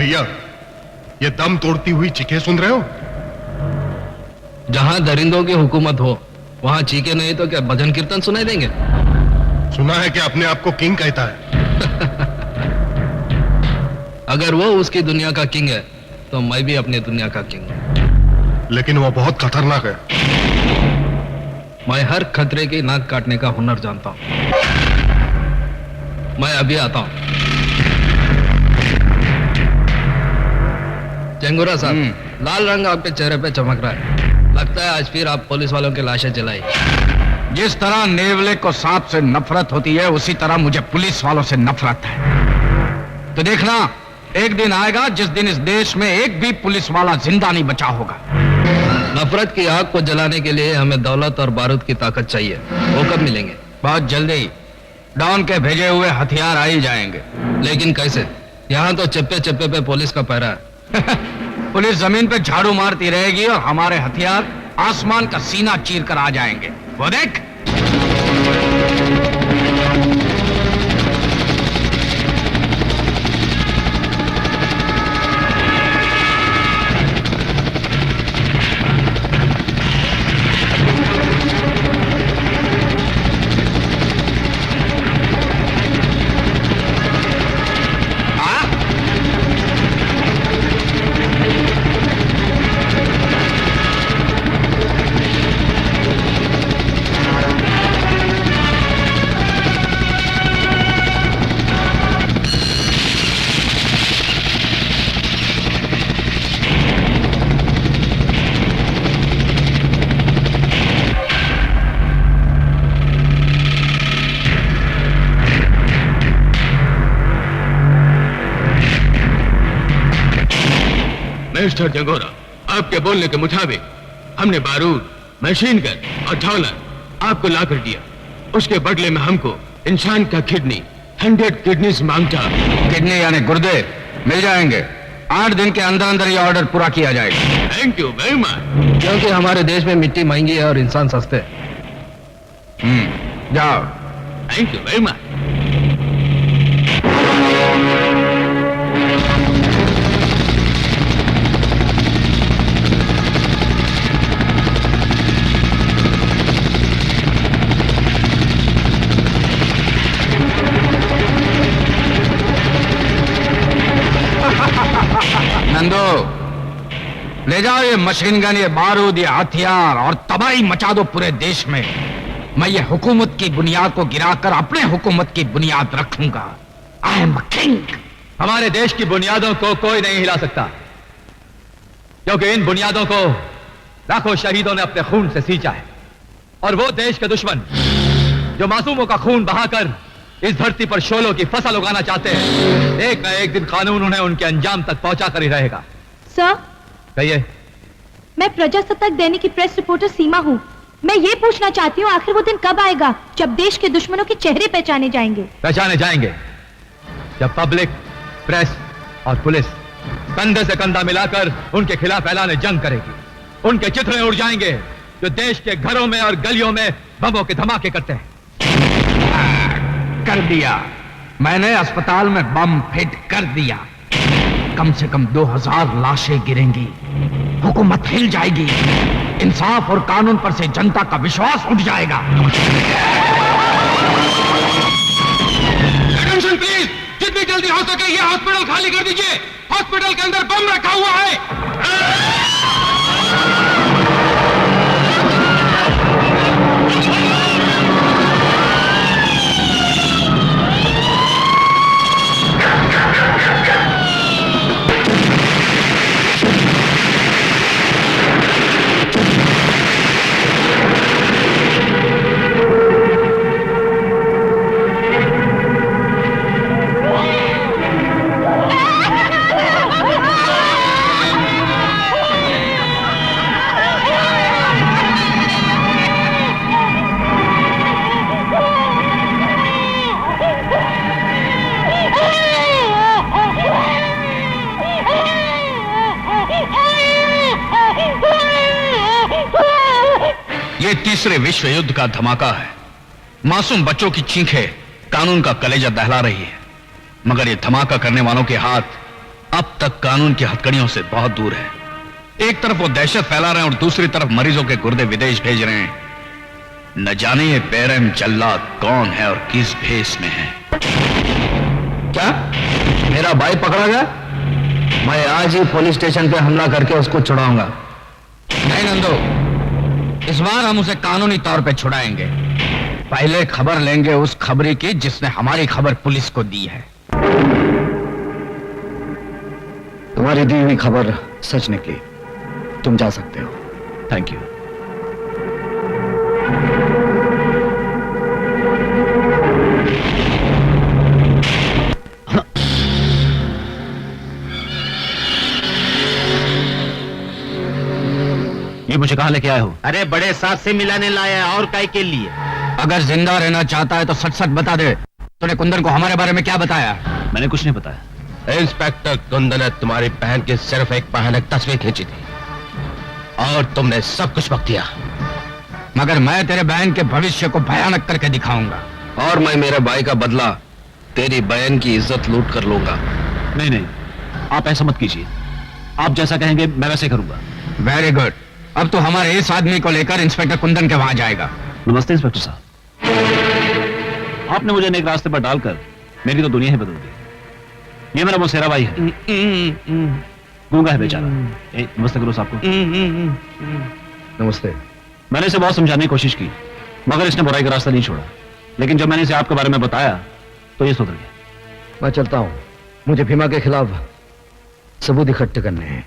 भैया, ये दम तोड़ती हुई चीखें सुन रहे हो? जहां दरिंदों की हुकूमत हो वहां चीखे नहीं तो क्या भजन कीर्तन सुनाई देंगे? सुना है कि अपने आप को किंग कहता है। अगर वो उसकी दुनिया का किंग है तो मैं भी अपनी दुनिया का किंग हूं। लेकिन वो बहुत खतरनाक है। मैं हर खतरे की नाक काटने का हुनर जानता हूं। मैं अभी आता हूं। चेंगुरा साहब, लाल रंग आपके चेहरे पे चमक रहा है। लगता है आज फिर आप पुलिस वालों की लाशें जलाई। जिस तरह नेवले को सांप से नफरत होती है उसी तरह मुझे पुलिस वालों से नफरत है। तो देखना, एक दिन आएगा जिस दिन इस देश में एक भी पुलिस वाला जिंदा नहीं बचा होगा। नफरत की आग को जलाने के लिए हमें दौलत और बारूद की ताकत चाहिए। वो कब मिलेंगे? बहुत जल्दी। डॉन के भेजे हुए हथियार आ ही जाएंगे। लेकिन कैसे? यहाँ तो चप्पे चप्पे पे पुलिस का पहरा है। पुलिस जमीन पे झाड़ू मारती रहेगी और हमारे हथियार आसमान का सीना चीर कर आ जाएंगे। वो देख। मिस्टर जंगोरा, आपके बोलने के मुताबिक हमने बारूद, मशीन गन और डॉलर आपको ला कर दिया। उसके बदले में हमको इंसान का किडनी, 100 किडनीज मांगता। किडनी यानी गुर्दे मिल जाएंगे। 8 दिन के अंदर अंदर ये ऑर्डर पूरा किया जाएगा। Thank you very much. क्योंकि हमारे देश में मिट्टी महंगी है और इंसान सस्ते। जाओ। Thank you very much. नंदो, ले जाओ ये मशीन गन, ये बारूद, ये हथियार और तबाही मचा दो पूरे देश में। मैं ये हुकूमत की बुनियाद को गिराकर अपने हुकूमत की बुनियाद रखूंगा। I am king. हमारे देश की बुनियादों को कोई नहीं हिला सकता, क्योंकि इन बुनियादों को लाखों शहीदों ने अपने खून से सींचा है। और वो देश के दुश्मन जो मासूमों का खून बहाकर इस धरती पर शोलों की फसल उगाना चाहते हैं, एक न एक दिन कानून उन्हें उनके अंजाम तक पहुंचा कर ही रहेगा। सर, कहिए। मैं प्रजासत्ताक दैनिक की प्रेस रिपोर्टर सीमा हूँ। मैं ये पूछना चाहती हूँ, आखिर वो दिन कब आएगा जब देश के दुश्मनों के चेहरे पहचाने जाएंगे? पहचाने जाएंगे जब पब्लिक, प्रेस और पुलिस कंधे से कंधा मिलाकर उनके खिलाफ ऐलान जंग करेगी। उनके चित्रे उड़ जाएंगे जो देश के घरों में और गलियों में बमों के धमाके करते हैं। कर दिया। मैंने अस्पताल में बम फिट कर दिया। कम से कम 2000 लाशें गिरेंगी। हुकूमत हिल जाएगी। इंसाफ और कानून पर से जनता का विश्वास उठ जाएगा। अटेंशन प्लीज, जितनी जल्दी हो सके ये हॉस्पिटल खाली कर दीजिए। हॉस्पिटल के अंदर बम रखा हुआ है। ये तीसरे विश्व युद्ध का धमाका है। मासूम बच्चों की चीखें कानून का कलेजा दहला रही है, मगर ये धमाका करने वालों के हाथ अब तक कानून की हथकड़ियों से बहुत दूर है। एक तरफ वो दहशत फैला रहे हैं और दूसरी तरफ मरीजों के गुर्दे विदेश भेज रहे हैं। न जाने ये बेरहम जल्लाद कौन है और किस भेष में है। क्या मेरा भाई पकड़ा गया? मैं आज ही पुलिस स्टेशन पे हमला करके उसको छुड़ाऊंगा। नहीं नंदू, इस बार हम उसे कानूनी तौर पे छुड़ाएंगे। पहले खबर लेंगे उस खबरी की जिसने हमारी खबर पुलिस को दी है। तुम्हारी दी हुई खबर सच निकली, तुम जा सकते हो। Thank you. ये मुझे कहां लेके आए हो? अरे बड़े साथ से मिलाने लाया है और काय के लिए? अगर जिंदा रहना चाहता है तो सच सच बता दे, तूने कुंदन को हमारे बारे में क्या बताया? मैंने कुछ नहीं बताया। इंस्पेक्टर कुंदन ने तुम्हारी बहन की सिर्फ एक भयानक तस्वीर खींची थी और तुमने सब कुछ बक दिया। मगर मैं तेरे बहन के भविष्य को भयानक करके दिखाऊंगा। और मैं मेरे भाई का बदला तेरी बहन की इज्जत लूट कर लूंगा। नहीं नहीं, आप ऐसा मत कीजिए। आप जैसा कहेंगे मैं वैसे करूंगा। Very good. अब तो हमारे इस आदमी को लेकर इंस्पेक्टर कुंदन के वहां जाएगा। नमस्ते इंस्पेक्टर साहब। आपने मुझे एक रास्ते पर डालकर मेरी तो दुनिया ही बदल दी। ये मेरा मौसेरा भाई है, गूंगा है बेचारा। नमस्ते करो साहब को। नमस्ते। मैंने इसे बहुत समझाने की कोशिश की मगर इसने बुराई का रास्ता नहीं छोड़ा। लेकिन जब मैंने इसे आपके बारे में बताया तो ये सुधर गया। मैं चलता हूं, मुझे भीमा के खिलाफ सबूत इकट्ठे करने हैं।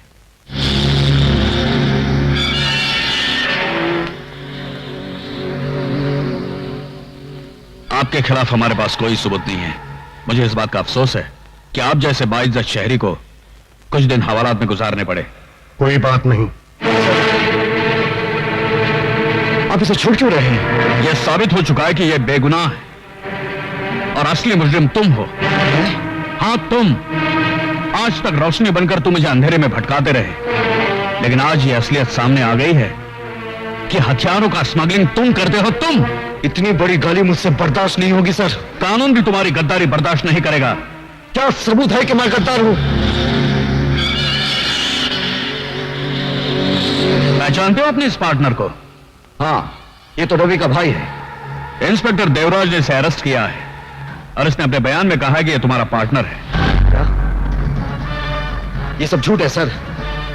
आपके खिलाफ हमारे पास कोई सबूत नहीं है। मुझे इस बात का अफसोस है कि आप जैसे बाइज्जत शहरी को कुछ दिन हवालात में गुजारने पड़े। कोई बात नहीं। आप इसे छोड़ क्यों रहे हैं? यह साबित हो चुका है कि यह बेगुनाह है और असली मुजरिम तुम हो। हाँ तुम। आज तक रोशनी बनकर तुम मुझे अंधेरे में भटकाते रहे, लेकिन आज यह असलियत सामने आ गई है कि हथियारों का स्मगलिंग तुम करते हो। तुम। इतनी बड़ी गाली मुझसे बर्दाश्त नहीं होगी सर। कानून भी तुम्हारी गद्दारी बर्दाश्त नहीं करेगा। क्या सबूत है कि मैं गद्दार हूं? पहचानते हो अपने इस पार्टनर को? हाँ, ये तो रवि का भाई है। इंस्पेक्टर देवराज ने इसे अरेस्ट किया है और इसने अपने बयान में कहा है कि यह तुम्हारा पार्टनर है। क्या? ये सब झूठ है सर।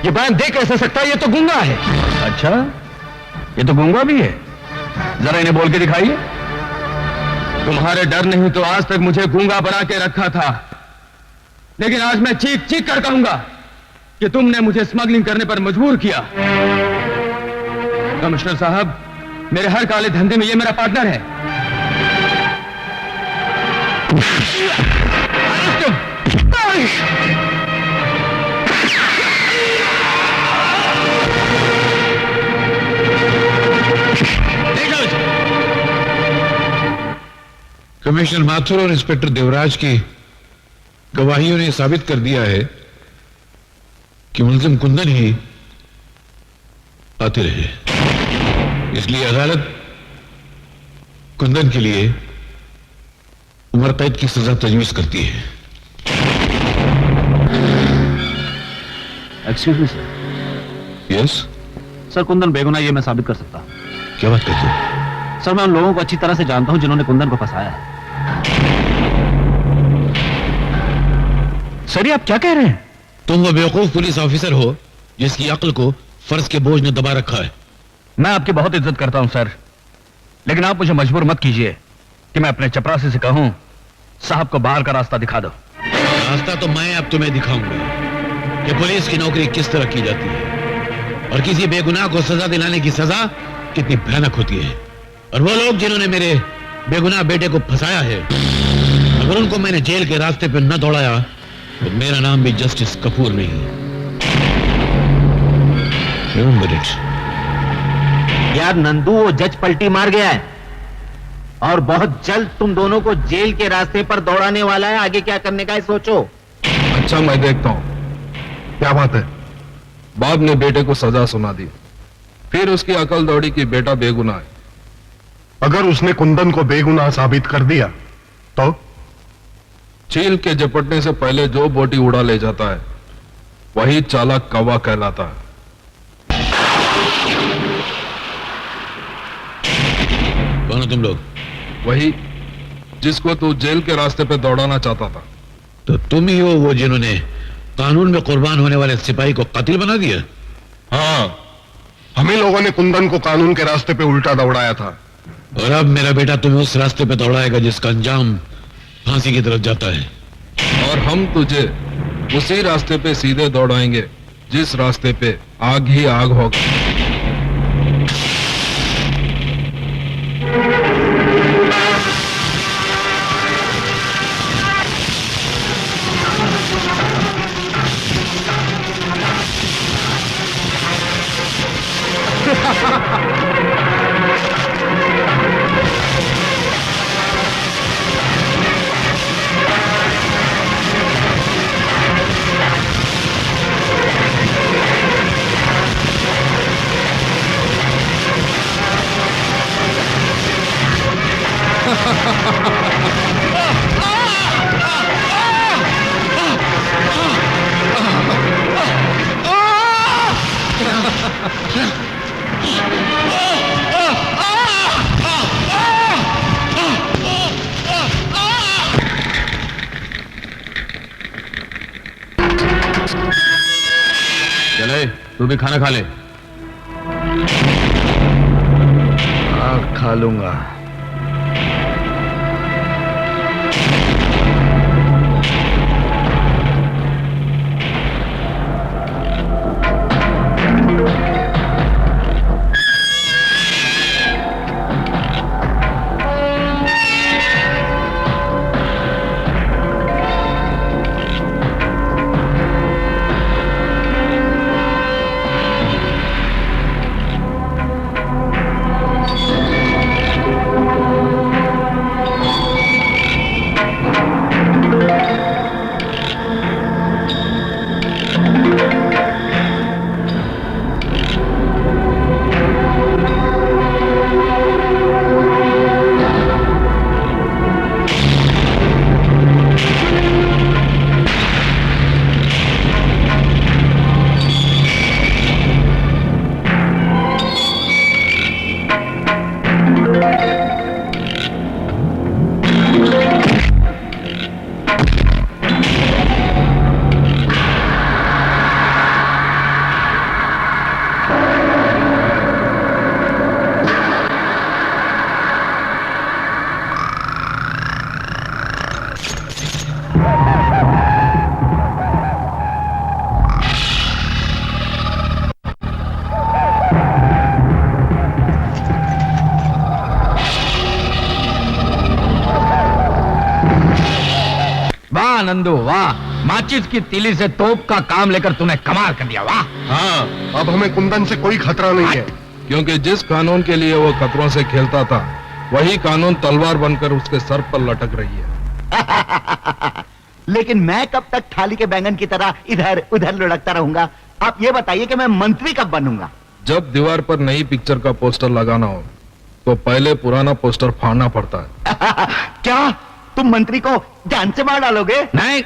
ये बयान दे कैसे सकता है? ये तो गूंगा है। अच्छा, ये तो गूंगा भी है। जरा इन्हें बोल के दिखाइए। तुम्हारे डर नहीं तो आज तक मुझे गूंगा बना के रखा था, लेकिन आज मैं चीख चीख कर कहूंगा कि तुमने मुझे स्मगलिंग करने पर मजबूर किया। कमिश्नर साहब, मेरे हर काले धंधे में ये मेरा पार्टनर है। कमिश्नर माथुर और इंस्पेक्टर देवराज की गवाहियों ने साबित कर दिया है कि मुलजिम कुंदन ही आते रहे। इसलिए अदालत कुंदन के लिए उम्र कैद की सजा तजवीज करती है। Excuse me sir. Yes sir, Kundan बेगुनाह ये मैं साबित कर सकता हूं। क्या बात करते हो? सर, मैं उन लोगों को अच्छी तरह से जानता हूं जिन्होंने कुंदन को फंसाया है। सर, ये आप क्या कह रहे हैं? तुम वो बेवकूफ पुलिस ऑफिसर हो जिसकी अक्ल को फर्ज के बोझ ने दबा रखा है। मैं आपकी बहुत इज्जत करता हूं सर, लेकिन आप मुझे मजबूर मत कीजिए कि मैं अपने चपरासी से कहूं साहब को बाहर का रास्ता दिखा दो। रास्ता तो मैं अब तुम्हें दिखाऊंगा कि पुलिस की नौकरी किस तरह की जाती है और किसी बेगुनाह को सजा दिलाने की सजा कितनी भयानक होती है। और वो लोग जिन्होंने मेरे बेगुनाह बेटे को फंसाया है, अगर उनको मैंने जेल के रास्ते पर न दौड़ाया तो मेरा नाम भी जस्टिस कपूर नहीं। Remember it. यार नंदू, वो जज पलटी मार गया है और बहुत जल्द तुम दोनों को जेल के रास्ते पर दौड़ाने वाला है। आगे क्या करने का है सोचो। अच्छा, मैं देखता हूं क्या बात है। बाप ने बेटे को सजा सुना दी, फिर उसकी अकल दौड़ी कि बेटा बेगुनाह है। अगर उसने कुंदन को बेगुनाह साबित कर दिया तो? चील के झपटने से पहले जो बोटी उड़ा ले जाता है वही चालाक कौवा कहलाता है। कौन हो तुम लोग? वही जिसको तू जेल के रास्ते पे दौड़ाना चाहता था। तो तुम ही हो वो जिन्होंने कानून में कुर्बान होने वाले सिपाही को कातिल बना दिया? हाँ, हम ही लोगों ने कुंदन को कानून के रास्ते पे उल्टा दौड़ाया था। और अब मेरा बेटा तुम्हें उस रास्ते पे दौड़ाएगा जिसका अंजाम फांसी की तरफ जाता है। और हम तुझे उसी रास्ते पे सीधे दौड़ाएंगे जिस रास्ते पे आग ही आग होगा। चले, तू भी खाना खा ले। खा लूंगा। वाह नंदू वाह, माचिस की तीली से तोप का काम लेकर तूने कमाल कर दिया। वाह। हाँ, अब हमें कुंदन से कोई खतरा नहीं है। क्योंकि जिस कानून के लिए वो खतरों से खेलता था वही कानून तलवार बनकर उसके सर पर लटक रही है। लेकिन मैं कब तक थाली के बैंगन की तरह इधर उधर लुढ़कता रहूंगा? आप ये बताइए कि मैं मंत्री कब बनूंगा? जब दीवार पर नई पिक्चर का पोस्टर लगाना हो तो पहले पुराना पोस्टर फाड़ना पड़ता है। क्या तुम मंत्री को जान से मार डालोगे? नहीं,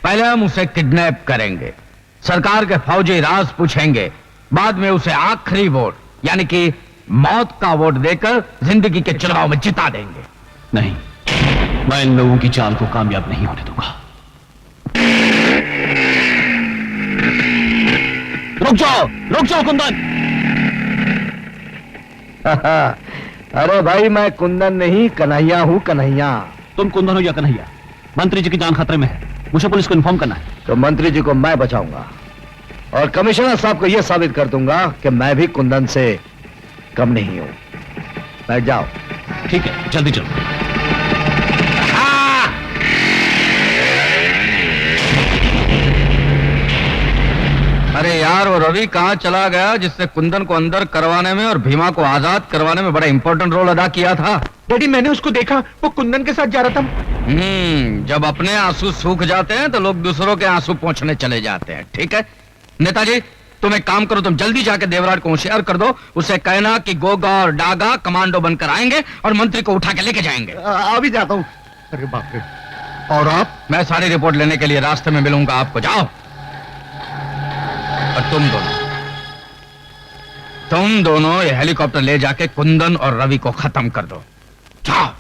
पहले हम उसे किडनैप करेंगे, सरकार के फौजी राज पूछेंगे, बाद में उसे आखिरी वोट यानी कि मौत का वोट देकर जिंदगी के चुनाव में जिता देंगे। नहीं, मैं इन लोगों की चाल को कामयाब नहीं होने दूंगा। रुक जाओ कुंदन। अरे भाई, मैं कुंदन नहीं कन्हैया हूँ, कन्हैया। तुम कुंदन हो या कन्हैया, मंत्री जी की जान खतरे में है, मुझे पुलिस को इन्फॉर्म करना है। तो मंत्री जी को मैं बचाऊंगा और कमिश्नर साहब को यह साबित कर दूंगा कि मैं भी कुंदन से कम नहीं हूं। बैठ जाओ। ठीक है, जल्दी चलो। अरे यार, वो रवि कहाँ चला गया जिससे कुंदन को अंदर करवाने में और भीमा को आजाद करवाने में बड़ा इंपॉर्टेंट रोल अदा किया था? डैडी, मैंने उसको देखा, वो कुंदन के साथ जा रहा था। जब अपने आंसू सूख जाते हैं तो लोग दूसरों के आंसू पोंछने चले जाते हैं। ठीक है नेताजी, तुम एक काम करो, तुम जल्दी जाके देवराज को होशियार कर दो, उसे कहना कि गोगा और डागा कमांडो बनकर आएंगे और मंत्री को उठा के लेके जाएंगे। अभी जाता हूँ। अरे बाप रे। और आप? मैं सारी रिपोर्ट लेने के लिए रास्ते में मिलूंगा आपको। जाओ। और तुम दोनों ये हेलीकॉप्टर ले जाके कुंदन और रवि को खत्म कर दो। जाओ।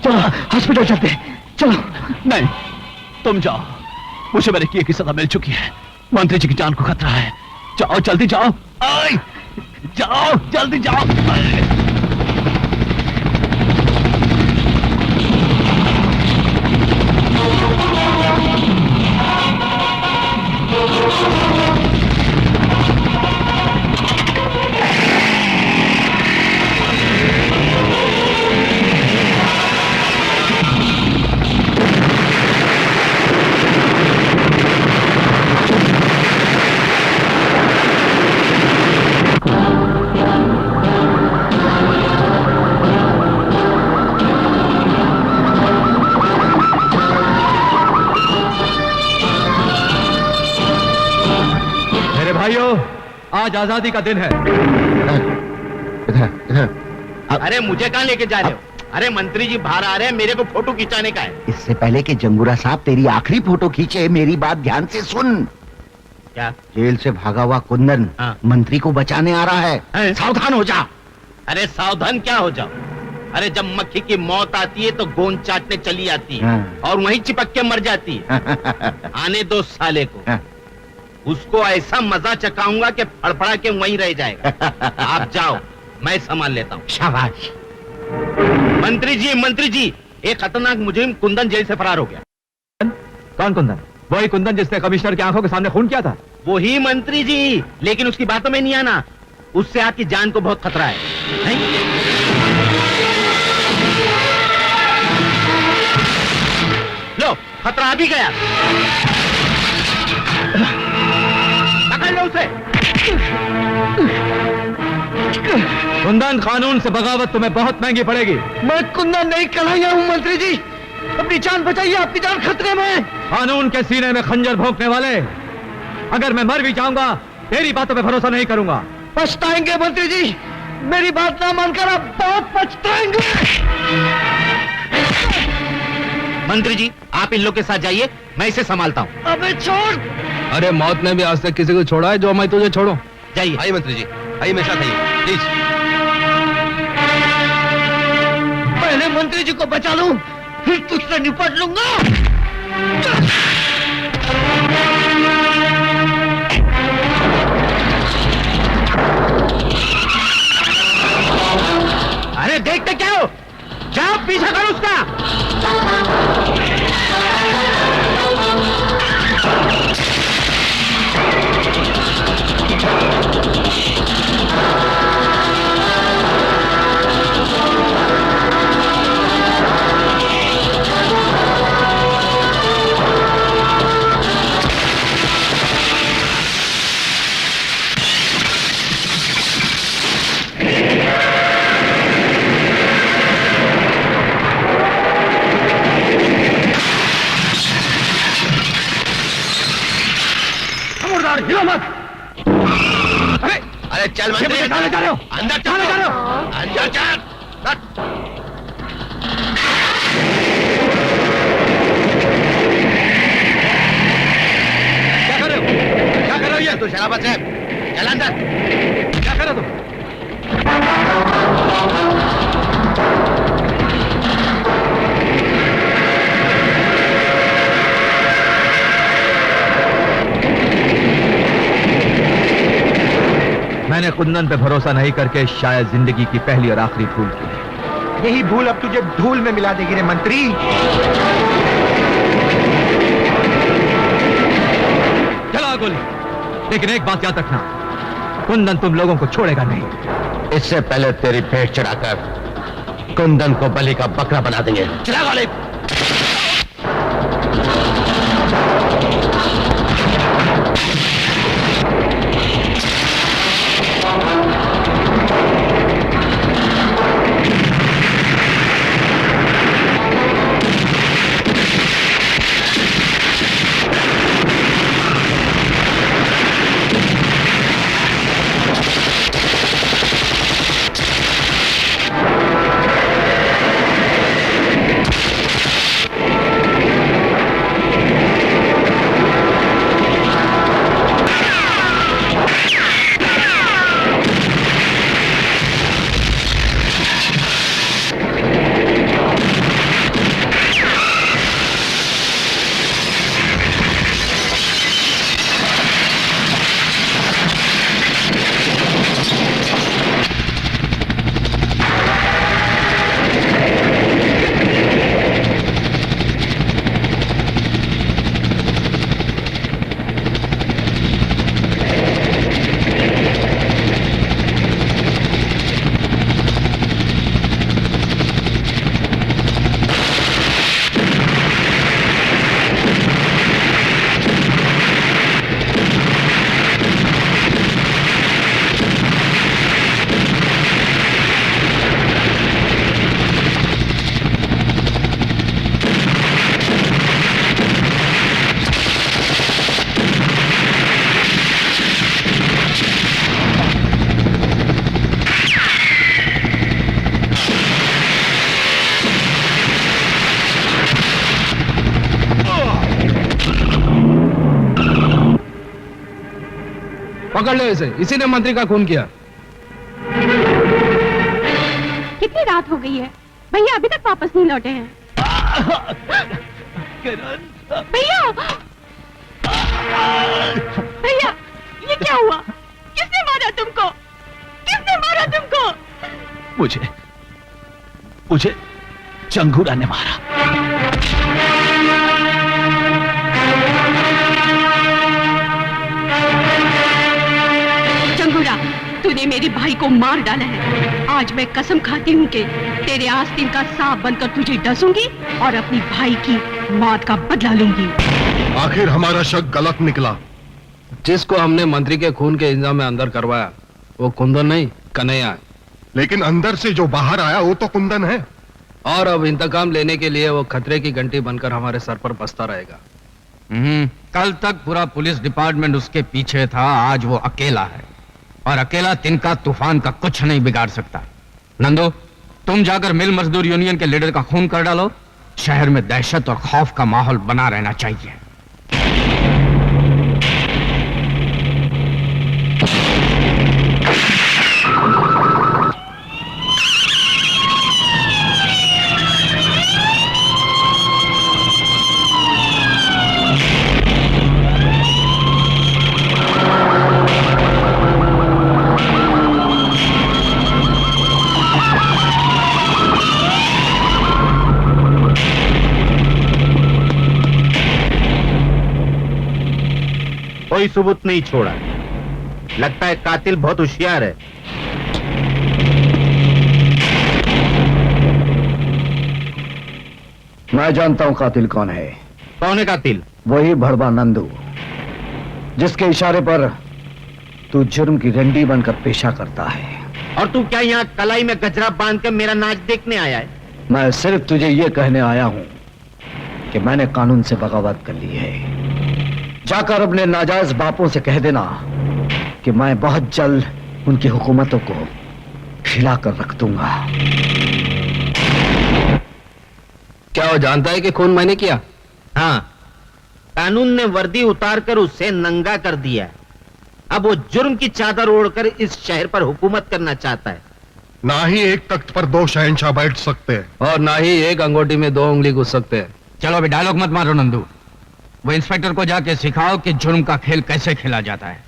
चलो हॉस्पिटल चलते चलो। नहीं, तुम जाओ, मुझे मेरे किए की सजा मिल चुकी है। मंत्री जी की जान को खतरा है। जाओ, जल्दी जाओ। आए, जाओ, जल्दी जाओ। आज आजादी का दिन है। अरे मुझे कहां लेके जा रहे हो? अरे मंत्री जी बाहर आ रहे हैं, मेरे को फोटो खिंचाने का है। इससे पहले कि जंगूरा साहब तेरी आखिरी फोटो खींचे, मेरी बात ध्यान से सुन। क्या? जेल से भागा हुआ कुंदन मंत्री को बचाने आ रहा है। सावधान हो जा। अरे सावधान क्या हो जाओ? अरे जब मक्खी की मौत आती है तो गोंद चाटने चली आती है और वहीं चिपक के मर जाती है। आने दो साले को, उसको ऐसा मजा चकाऊंगा कि फड़फड़ा के वहीं रह जाएगा। आप जाओ, मैं संभाल लेता हूँ। शाबाश। मंत्री जी, एक खतरनाक मुजरिम कुंदन जेल से फरार हो गया। कौन कुंदन? वही कुंदन जिसने कमिश्नर की आंखों के सामने खून किया था? वही मंत्री जी, लेकिन उसकी बातों में नहीं आना। उससे आपकी जान को बहुत खतरा है, नहीं? लो, खतरा आ भी गया। पकड़ लो उसे। कुंदन, कानून से बगावत तुम्हें बहुत महंगी पड़ेगी। मैं कुंदन नहीं कन्हैया हूँ मंत्री जी। अपनी जान बचाइए, आपकी जान खतरे में है। कानून के सीने में खंजर भोंकने वाले, अगर मैं मर भी जाऊंगा तेरी बातों पे भरोसा नहीं करूंगा। पछताएंगे मंत्री जी, मेरी बात ना मानकर आप बहुत पछताएंगे। मंत्री जी, आप इन लोग के साथ जाइए, मैं इसे संभालता हूँ। अबे छोड़। अरे मौत ने भी आज तक किसी को छोड़ा है जो मैं तुझे छोड़ूं? जाइए। आइए मंत्री जी, आइए मेरे साथ आइए प्लीज। पहले मंत्री जी को बचा लूं, फिर तुझसे निपट लूंगा। अरे देखते क्या हो? जाओ पीछा करो उसका। हिलो मत। अरे चल मंत्री, कहां जा रहे हो? अंदर कहां जा रहे हो? अंदर चल। फालतू शराबत है, चल अंदर। क्या कर रहे तुम? मैंने कुंदन पे भरोसा नहीं करके शायद जिंदगी की पहली और आखिरी भूल की है। यही भूल अब तुझे धूल में मिला देगी रे मंत्री। चला गोली, लेकिन एक बात याद रखना, कुंदन तुम लोगों को छोड़ेगा नहीं। इससे पहले तेरी भेंट चढ़ाकर कुंदन को बलि का बकरा बना देंगे। चला गोली। पकड़ लो इसे, इसी ने मंत्री का खून किया। कितनी रात हो गई है, भैया अभी तक वापस नहीं लौटे हैं। भैया भैया, ये क्या हुआ? किसने मारा तुमको? किसने मारा तुमको? मुझे चंगूरा ने मारा। चंगूरा, तूने मेरे भाई को मार डाला है। आज मैं कसम खाती हूँ कि तेरे आस्तीन का सांप बनकर तुझे डसूंगी और अपनी भाई की मौत का बदला लूंगी। आखिर हमारा शक गलत निकला। जिसको हमने मंत्री के खून के इल्जाम में अंदर करवाया वो कुंदन नहीं, कन्हैया है। लेकिन अंदर से जो बाहर आया वो तो कुंदन है। और अब इंतकाम लेने के लिए वो खतरे की घंटी बनकर हमारे सर पर बसता रहेगा। कल तक पूरा पुलिस डिपार्टमेंट उसके पीछे था, आज वो अकेला है और अकेला तिनका तूफान का कुछ नहीं बिगाड़ सकता। नंदू, तुम जाकर मिल मजदूर यूनियन के लीडर का खून कर डालो। शहर में दहशत और खौफ का माहौल बना रहना चाहिए। कोई सबूत नहीं छोड़ा। लगता है कातिल बहुत होशियार है। मैं जानता हूं कातिल कौन है। कौन है कातिल? वही भड़वा नंदू, जिसके इशारे पर तू जुर्म की रंडी बनकर पेशा करता है। और तू क्या यहाँ कलाई में गजरा बांध कर मेरा नाच देखने आया है? मैं सिर्फ तुझे ये कहने आया हूं कि मैंने कानून से बगावत कर ली है। जाकर अपने नाजायज बापों से कह देना कि मैं बहुत जल्द उनकी हुकूमतों को हिलाकर रख दूंगा। क्या वो जानता है कि खून मैंने किया? हाँ, कानून ने वर्दी उतारकर उसे नंगा कर दिया। अब वो जुर्म की चादर ओढ़कर इस शहर पर हुकूमत करना चाहता है। ना ही एक तख्त पर दो शहंशाह बैठ सकते हैं और ना ही एक अंगूठी में 2 उंगली घुस सकते हैं। चलो अभी डायलॉग मत मारो नंदू, वो इंस्पेक्टर को जाके सिखाओ कि जुर्म का खेल कैसे खेला जाता है।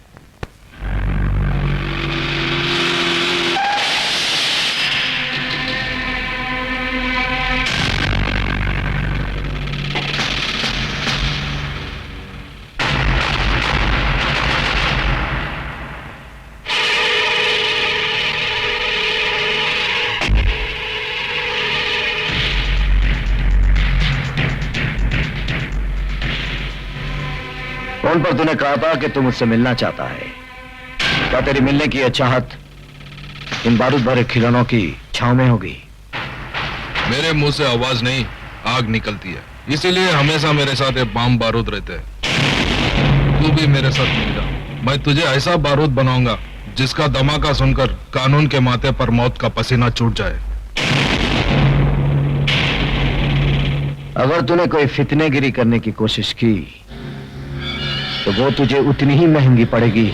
फोन पर तूने कहा था कि तू मुझसे मिलना चाहता है। क्या तेरी मिलने की यह चाहत इन बारूद भरे खिलौनों की छांव में होगी? मेरे मुंह से आवाज नहीं, आग निकलती है, इसीलिए हमेशा मेरे साथ ये बम बारूद रहते हैं। तू भी मेरे साथ मिल जा, मैं तुझे ऐसा बारूद बनाऊंगा जिसका धमाका सुनकर कानून के माथे पर मौत का पसीना छूट जाए। अगर तूने कोई फितनेगिरी करने की कोशिश की तो वो तुझे उतनी ही महंगी पड़ेगी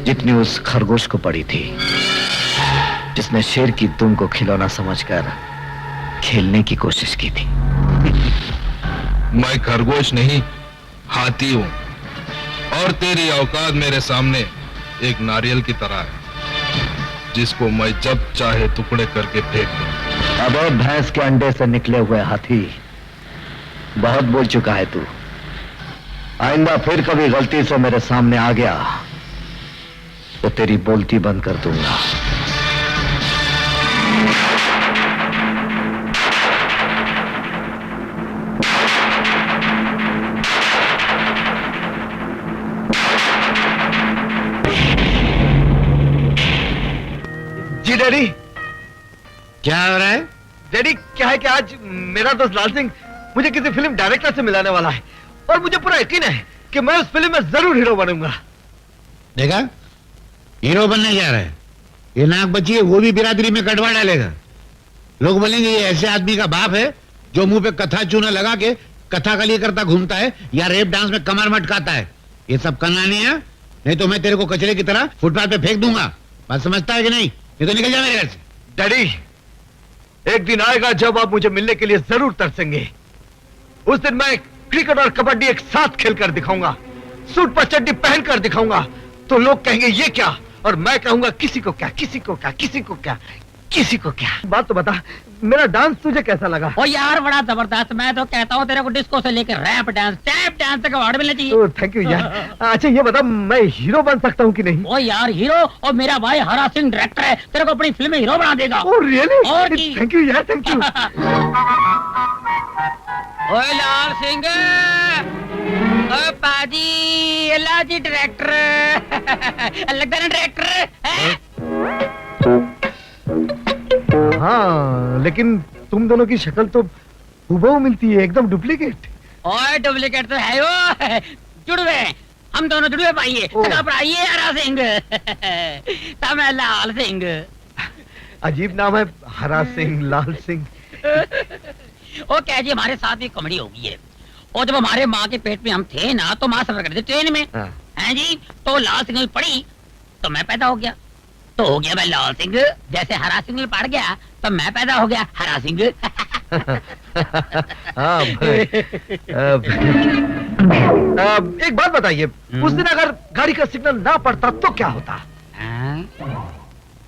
जितनी उस खरगोश को पड़ी थी जिसने शेर की दुम को खिलौना समझकर खेलने की कोशिश की थी। मैं खरगोश नहीं, हाथी हूं, और तेरी औकात मेरे सामने एक नारियल की तरह है जिसको मैं जब चाहे टुकड़े करके फेंक दूं। अब भैंस के अंडे से निकले हुए हाथी, बहुत बोल चुका है तू। आइंदा फिर कभी गलती से मेरे सामने आ गया तो तेरी बोलती बंद कर दूंगा। जी डैडी। क्या हो रहा है? डैडी क्या है कि आज मेरा दोस्त लाल सिंह मुझे किसी फिल्म डायरेक्टर से मिलाने वाला है और मुझे पूरा यकीन है कि मैं उस फिल्म में जरूर हीरो बनूंगा। देखा, हीरो बनने जा रहा है। ये नाक बची है, वो भी बिरादरी में कटवा डालेगा। लोग बोलेंगे ये ऐसे आदमी का बाप है जो मुंह पे कथा चूना लगा के कथा कली करता घूमता है या रेप डांस में कमर मटकाता है। ये सब करना नहीं है, नहीं तो मैं तेरे को कचरे की तरह फुटपाथ पे फेंक दूंगा। बात समझता है कि नहीं? ये तो निकल जा मेरे घर से। डैडी, एक दिन आएगा जब आप मुझे मिलने के लिए जरूर तरसेंगे। उस दिन मैं क्रिकेट और कबड्डी एक साथ खेलकर दिखाऊंगा, सूट पर चड्डी पहनकर दिखाऊंगा। तो लोग कहेंगे ये क्या, और मैं कहूंगा किसी को क्या, किसी को क्या, किसी को क्या, किसी को क्या। बात तो बता, मेरा डांस तुझे कैसा लगा? ओ यार बड़ा जबरदस्त। मैं तो कहता हूँ तेरे को डिस्को से लेकर रैप डांस, टैप डांस तक अवार्ड मिलना चाहिए। थैंक यू यार। अच्छा ये बता, मैं हीरो बन सकता हूँ कि नहीं? ओ यार हीरो, और मेरा भाई हरा सिंह डायरेक्टर है, तेरे को अपनी फिल्म में हीरो बना देगा। Oh really? और थैंक यू यार, थैंक यू। ओए लाल सिंह, ओ पाजी, लाजी डायरेक्टर लगता है डायरेक्टर है। हाँ, लेकिन तुम दोनों की शक्ल तो हूबहू मिलती है, एकदम डुप्लीकेट। ओए डुप्लीकेट तो है वो, जुड़वे, हम दोनों जुड़वे पाइए। आइए हरा सिंह तब मैं लाल सिंह। अजीब नाम है, हरा सिंह, लाल सिंह। ओ क्या जी, हमारे साथ भी कॉमेडी हो गई है। और जब हमारे माँ के पेट में हम थे ना, तो माँ सफर करते ट्रेन में, हैं जी, तो लाल सिंह पड़ी तो मैं पैदा हो गया, तो हो गया मैं लाल सिंह। जैसे हरा सिंह पड़ गया तो मैं पैदा हो गया हरा सिंह। हाँ भाई। एक बात बताइए, उस दिन अगर गाड़ी का सिग्नल ना पड़ता तो क्या होता?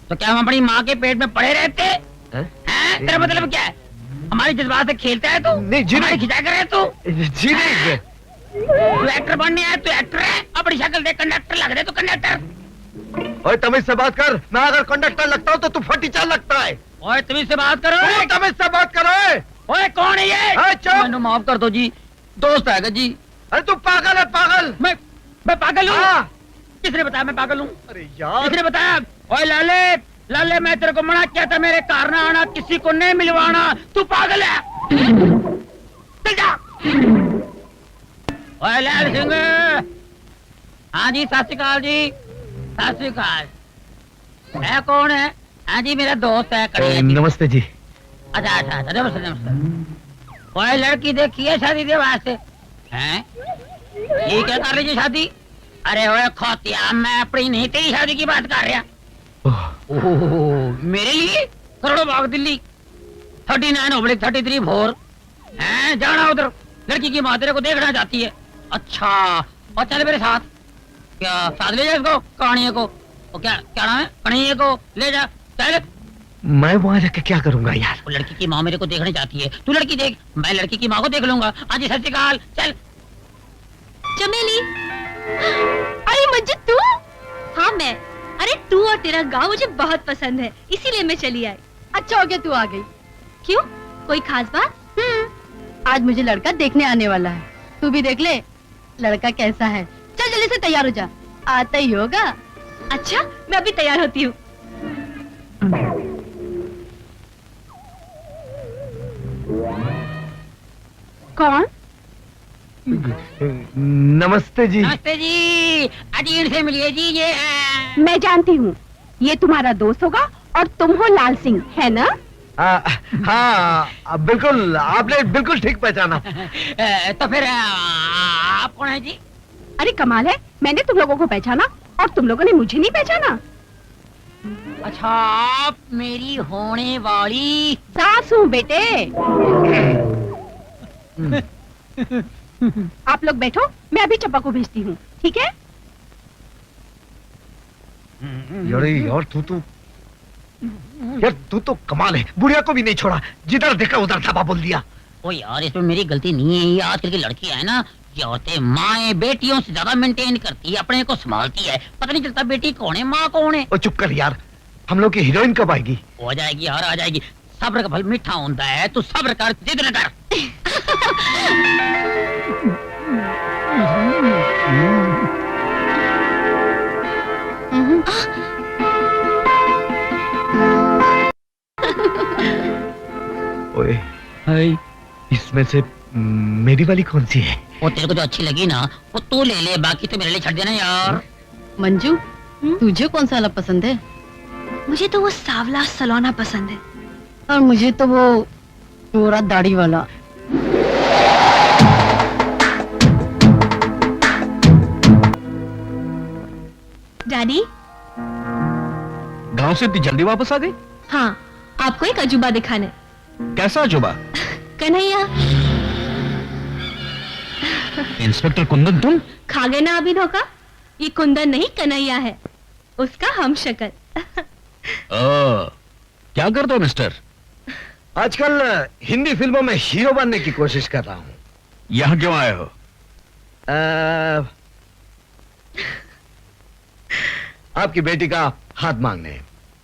तो क्या हम अपनी माँ के पेट में पड़े रहते? तेरा मतलब क्या है? हमारी जज्बात से खेलता है तू? नहीं जी नहीं। खिंचा कर है तू? जी नहीं। तू एक्टर बनने आया, तू एक्टर है। अपनी शक्ल देख कंडक्टर लग रहे, तू कंडक्टर। ओए तमीज से बात कर। मैं अगर कंडक्टर लगता हूँ तो तू फटी चाल लगता है। ओए तमीज से बात करो। तमीज से बात करो। ओए कौन है ये? मैंने माफ कर दो जी, दोस्त है जी। अरे तू पागल है, पागल। मैं पागल हूँ? किसने बताया मैं पागल हूँ? अरे यार, किसने बताया? ओए लाले, लाले मैं तेरे को मना किया था मेरे कार ना आना, किसी को नहीं मिलवाना। तू पागल है, चल जा। ओए लाल सिंह। हाँ जी, सत श्री अकाल जी, सत श्री अकाल। है कौन है? हाँ जी मेरा दोस्त है। नमस्ते जी। अच्छा अच्छा अच्छा, नमस्ते नमस्ते। ओए लड़की देखी है शादी के वास्ते हैं? ये क्या कर रही है शादी? अरे ओए खोतिया, मैं अपनी नहीं तेरी शादी की बात कर रहा। ओह, मेरे लिए करोड़ों भाग दिल्ली 39/33 भोर हैं, जाना उधर। लड़की की माँ तेरे को देखना चाहती है। अच्छा, और चल मेरे साथ। क्या साथ ले जा इसको, कहानियों को। वो क्या क्या नाम है, कहानियों को ले जा, चल। मैं वहां जाके क्या करूंगा यार? वो लड़की की माँ मेरे को देखना चाहती है, तू लड़की देख, मैं लड़की की माँ को देख लूंगा। आज सत श्री अकाल, चल। चमेली, अरे मंजू तू? हाँ मैं। अरे तू और तेरा गांव मुझे बहुत पसंद है, इसीलिए मैं चली आई। अच्छा हो गया तू आ गई। क्यों, कोई खास बात? आज मुझे लड़का देखने आने वाला है, तू भी देख ले लड़का कैसा है। चल जल्दी से तैयार हो जा, आता ही होगा। अच्छा, मैं अभी तैयार होती हूँ। कौन? नमस्ते जी। नमस्ते जी, अजीर से मिलिए जी। ये है। मैं जानती हूँ, ये तुम्हारा दोस्त होगा और तुम हो लाल सिंह, है ना? हाँ बिल्कुल, आपने बिल्कुल ठीक पहचाना। तो फिर आप कौन है जी? अरे कमाल है, मैंने तुम लोगों को पहचाना और तुम लोगों ने मुझे नहीं पहचाना। अच्छा, आप मेरी होने वाली सास हूँ बेटे। आप लोग बैठो, मैं अभी चप्पा को भेजती हूँ, ठीक है? यार तू तो कमाल है, बुढ़िया को भी नहीं छोड़ा, जिधर देखा उधर धाबा बोल दिया। ओ यार, इसमें मेरी गलती नहीं है। ये आजकल की लड़कियां है ना, ये औरतें माएं बेटियों से ज्यादा मेंटेन करती है, अपने को संभालती है, पता नहीं चलता बेटी कौन है माँ कौन है। ओ चुप कर यार, हम लोग की हीरोइन कब आएगी? हो जाएगी यार, आ जाएगी। सब्र का फल मीठा होता है, तू सब्र कर, जिद न कर। ओए, इसमें से मेरी वाली कौन सी है? वो तेरे को जो अच्छी लगी ना, वो तू ले ले, बाकी तो मेरे लिए छੱड देना यार। मंजू, तुझे कौन सा वाला पसंद है? मुझे तो वो सावला सलोना पसंद है। और मुझे तो वो गोरा दाढ़ी वाला। डैडी, गांव से इतनी जल्दी वापस आ गई? हाँ, आपको एक अजूबा दिखाने। कैसा अजूबा? कन्हैया। इंस्पेक्टर कुंदन तुम? खा गए ना अभी धोखा? ये कुंदन नहीं, कन्हैया है, उसका हम शक्ल। क्या करते हो मिस्टर? आजकल हिंदी फिल्मों में हीरो बनने की कोशिश कर रहा हूँ। यहाँ क्यों आए हो? आपकी बेटी का हाथ मांगने।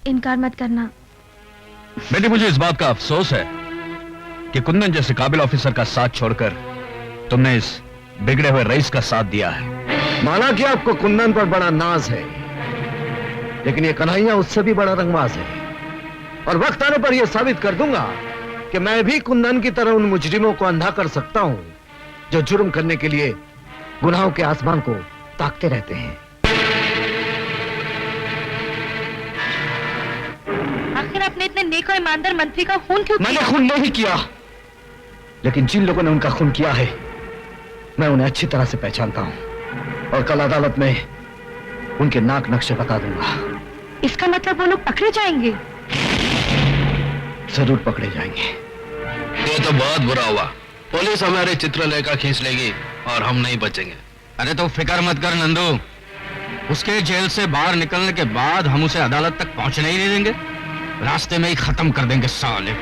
इनकार मत करना। बेटी, मुझे इस बात का अफसोस है कि कुंदन जैसे काबिल ऑफिसर का साथ छोड़कर तुमने इस बिगड़े हुए रईस का साथ दिया है। माना कि आपको कुंदन पर बड़ा नाज है, लेकिन ये कन्हैया उससे भी बड़ा रंगबाज है, और वक्त आने पर यह साबित कर दूंगा कि मैं भी कुंदन की तरह उन मुजरिमों को अंधा कर सकता हूं जो जुर्म करने के लिए गुनाहों के आसमान को ताकते रहते हैं। आखिर आपने इतने नेक और ईमानदार मंत्री का खून क्यों किया? मैंने खून नहीं किया, लेकिन जिन लोगों ने उनका खून किया है मैं उन्हें अच्छी तरह से पहचानता हूं, और कल अदालत में उनके नाक नक्शे बता दूंगा। इसका मतलब वो लोग पकड़े जाएंगे? जरूर पकड़े जाएंगे। ये तो बहुत बुरा हुआ, पुलिस हमारे चित्रलेखा खींच लेगी और हम नहीं बचेंगे। अरे तो फिक्र मत कर नंदू, उसके जेल से बाहर निकलने के बाद हम उसे अदालत तक पहुंचने ही नहीं देंगे, रास्ते में ही खत्म कर देंगे साले।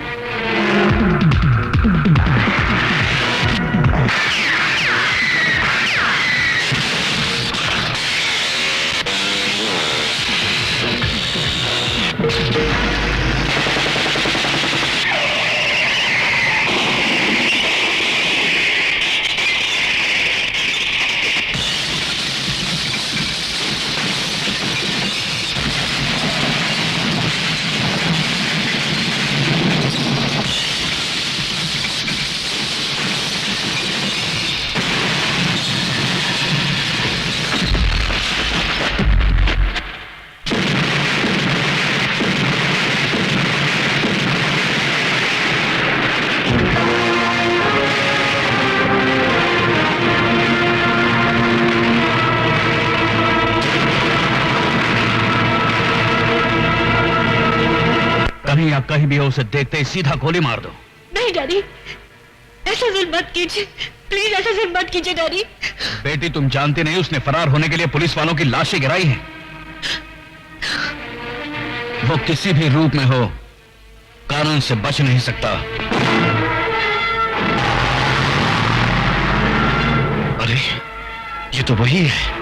कहीं या कहीं भी हो उसे देखते ही सीधा गोली मार दो। नहीं डैडी, ऐसा जुल्म मत कीजिए, प्लीज ऐसा जुल्म मत कीजिए डैडी। बेटी तुम जानती नहीं उसने फरार होने के लिए पुलिस वालों की लाशें गिराई हैं। वो किसी भी रूप में हो कानून से बच नहीं सकता। अरे ये तो वही है।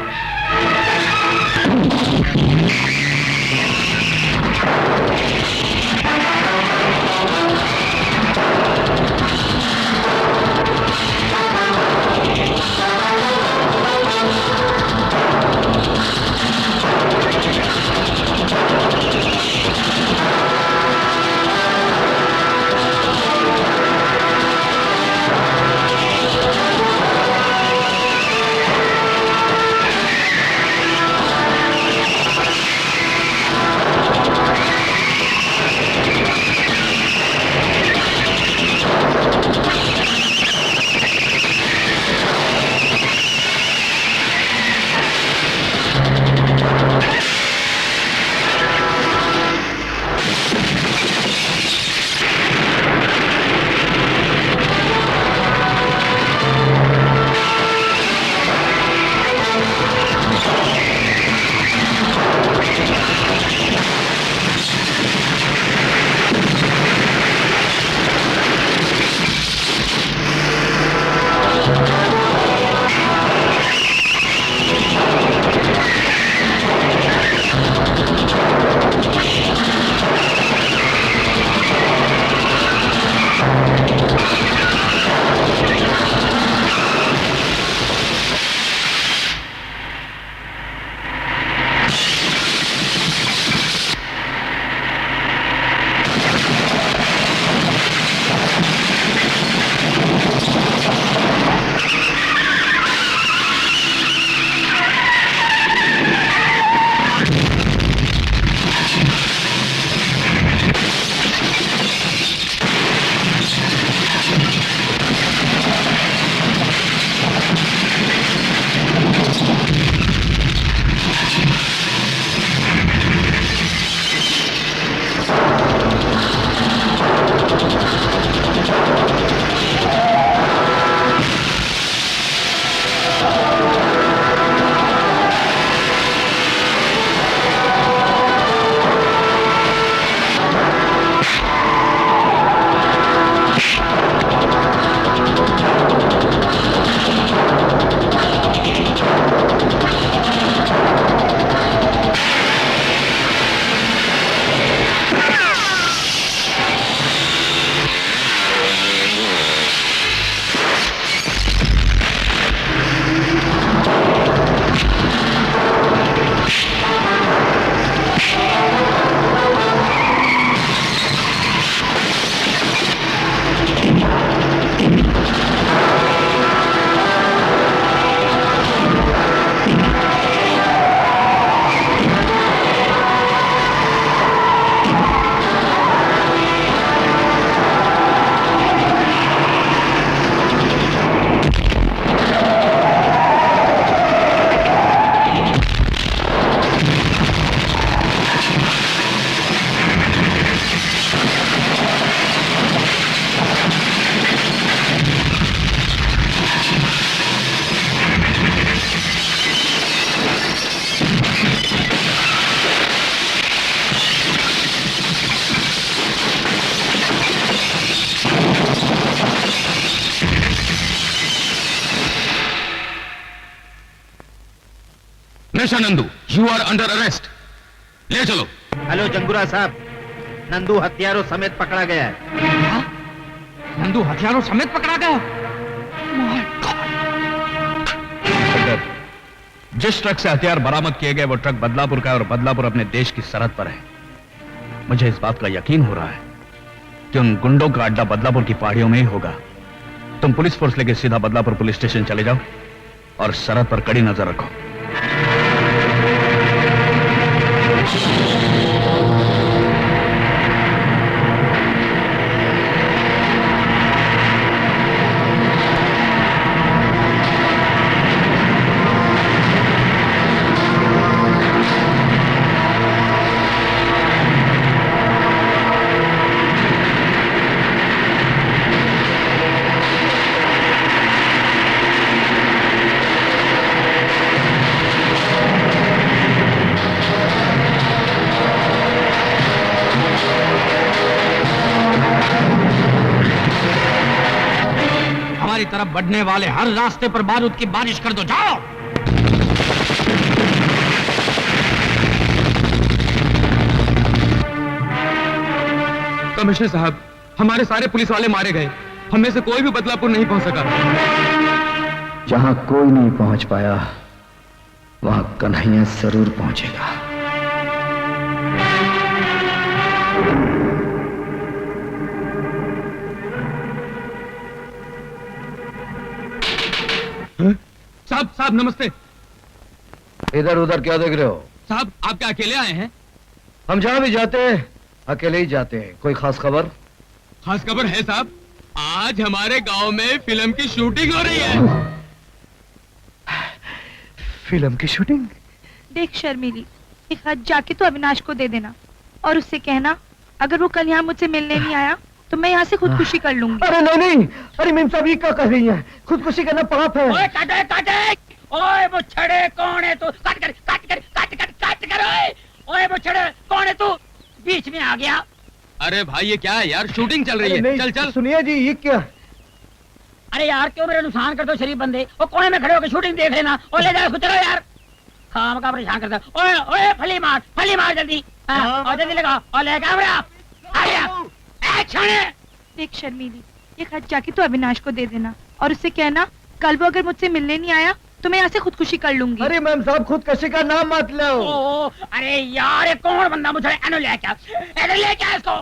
नशा Nandu, you are under arrest. ले चलो। हेलो जंगुरा साहब, नंदू हथियारों समेत पकड़ा गया है। नंदू हथियारों समेत पकड़ा गया? जिस ट्रक से हथियार बरामद किए गए वो ट्रक बदलापुर का है और बदलापुर अपने देश की सरहद पर है। मुझे इस बात का यकीन हो रहा है कि उन गुंडों का अड्डा बदलापुर की पहाड़ियों में ही होगा। तुम पुलिस फोर्स लेके सीधा बदलापुर पुलिस स्टेशन चले जाओ और सरहद पर कड़ी नजर रखो। तरफ बढ़ने वाले हर रास्ते पर बारूद की बारिश कर दो, जाओ। कमिश्नर साहब, हमारे सारे पुलिस वाले मारे गए, हमें से कोई भी बदलापुर नहीं पहुंच सका। जहां कोई नहीं पहुंच पाया वहां कन्हैया जरूर पहुंचेगा। साहब साहब नमस्ते। इधर उधर क्या देख रहे हो? साहब आप क्या अकेले आए हैं? हम जहां भी जाते हैं अकेले ही जाते हैं। कोई खास खबर? खास खबर है साहब, आज हमारे गांव में फिल्म की शूटिंग हो रही है। फिल्म की शूटिंग? देख शर्मिली, एक हाथ जाके तो अविनाश को दे देना और उससे कहना अगर वो कल यहाँ मुझसे मिलने नहीं आया तो मैं यहाँ से खुदकुशी कर लूंगी। अरे नहीं नहीं, अरे मेम साहब ये क्या कर रही है? खुदकुशी करना पाप है। ओए काटे काटे, ओए वो छड़े कौन है तू? काट कर काट कर काट कर काट कर, ओए वो छड़े कौन है तू? बीच में आ गया। अरे भाई ये क्या है यार, शूटिंग चल रही है। चल चल। सुनिए जी ये क्या? अरे यार क्यों मेरे नुकसान करते हो शरीफ बंदे? वो कोने में खड़े होकर शूटिंग देख लेना और ले जाओ, चलो यार। खाम का परेशान करता। ओए ओए फली मार जल्दी, और जल्दी लगा और ले कैमरा। आ गया, एक्शन। देख शर्मिली, एक हाथ जाके तो अविनाश को दे देना और उससे कहना कल वो अगर मुझसे मिलने नहीं आया तो मैं यहाँ से खुदकुशी कर लूंगी। अरे मैम साहब खुदकुशी का नाम मत लो। अरे यार ये कौन बंदा मुझे ले क्या इसको?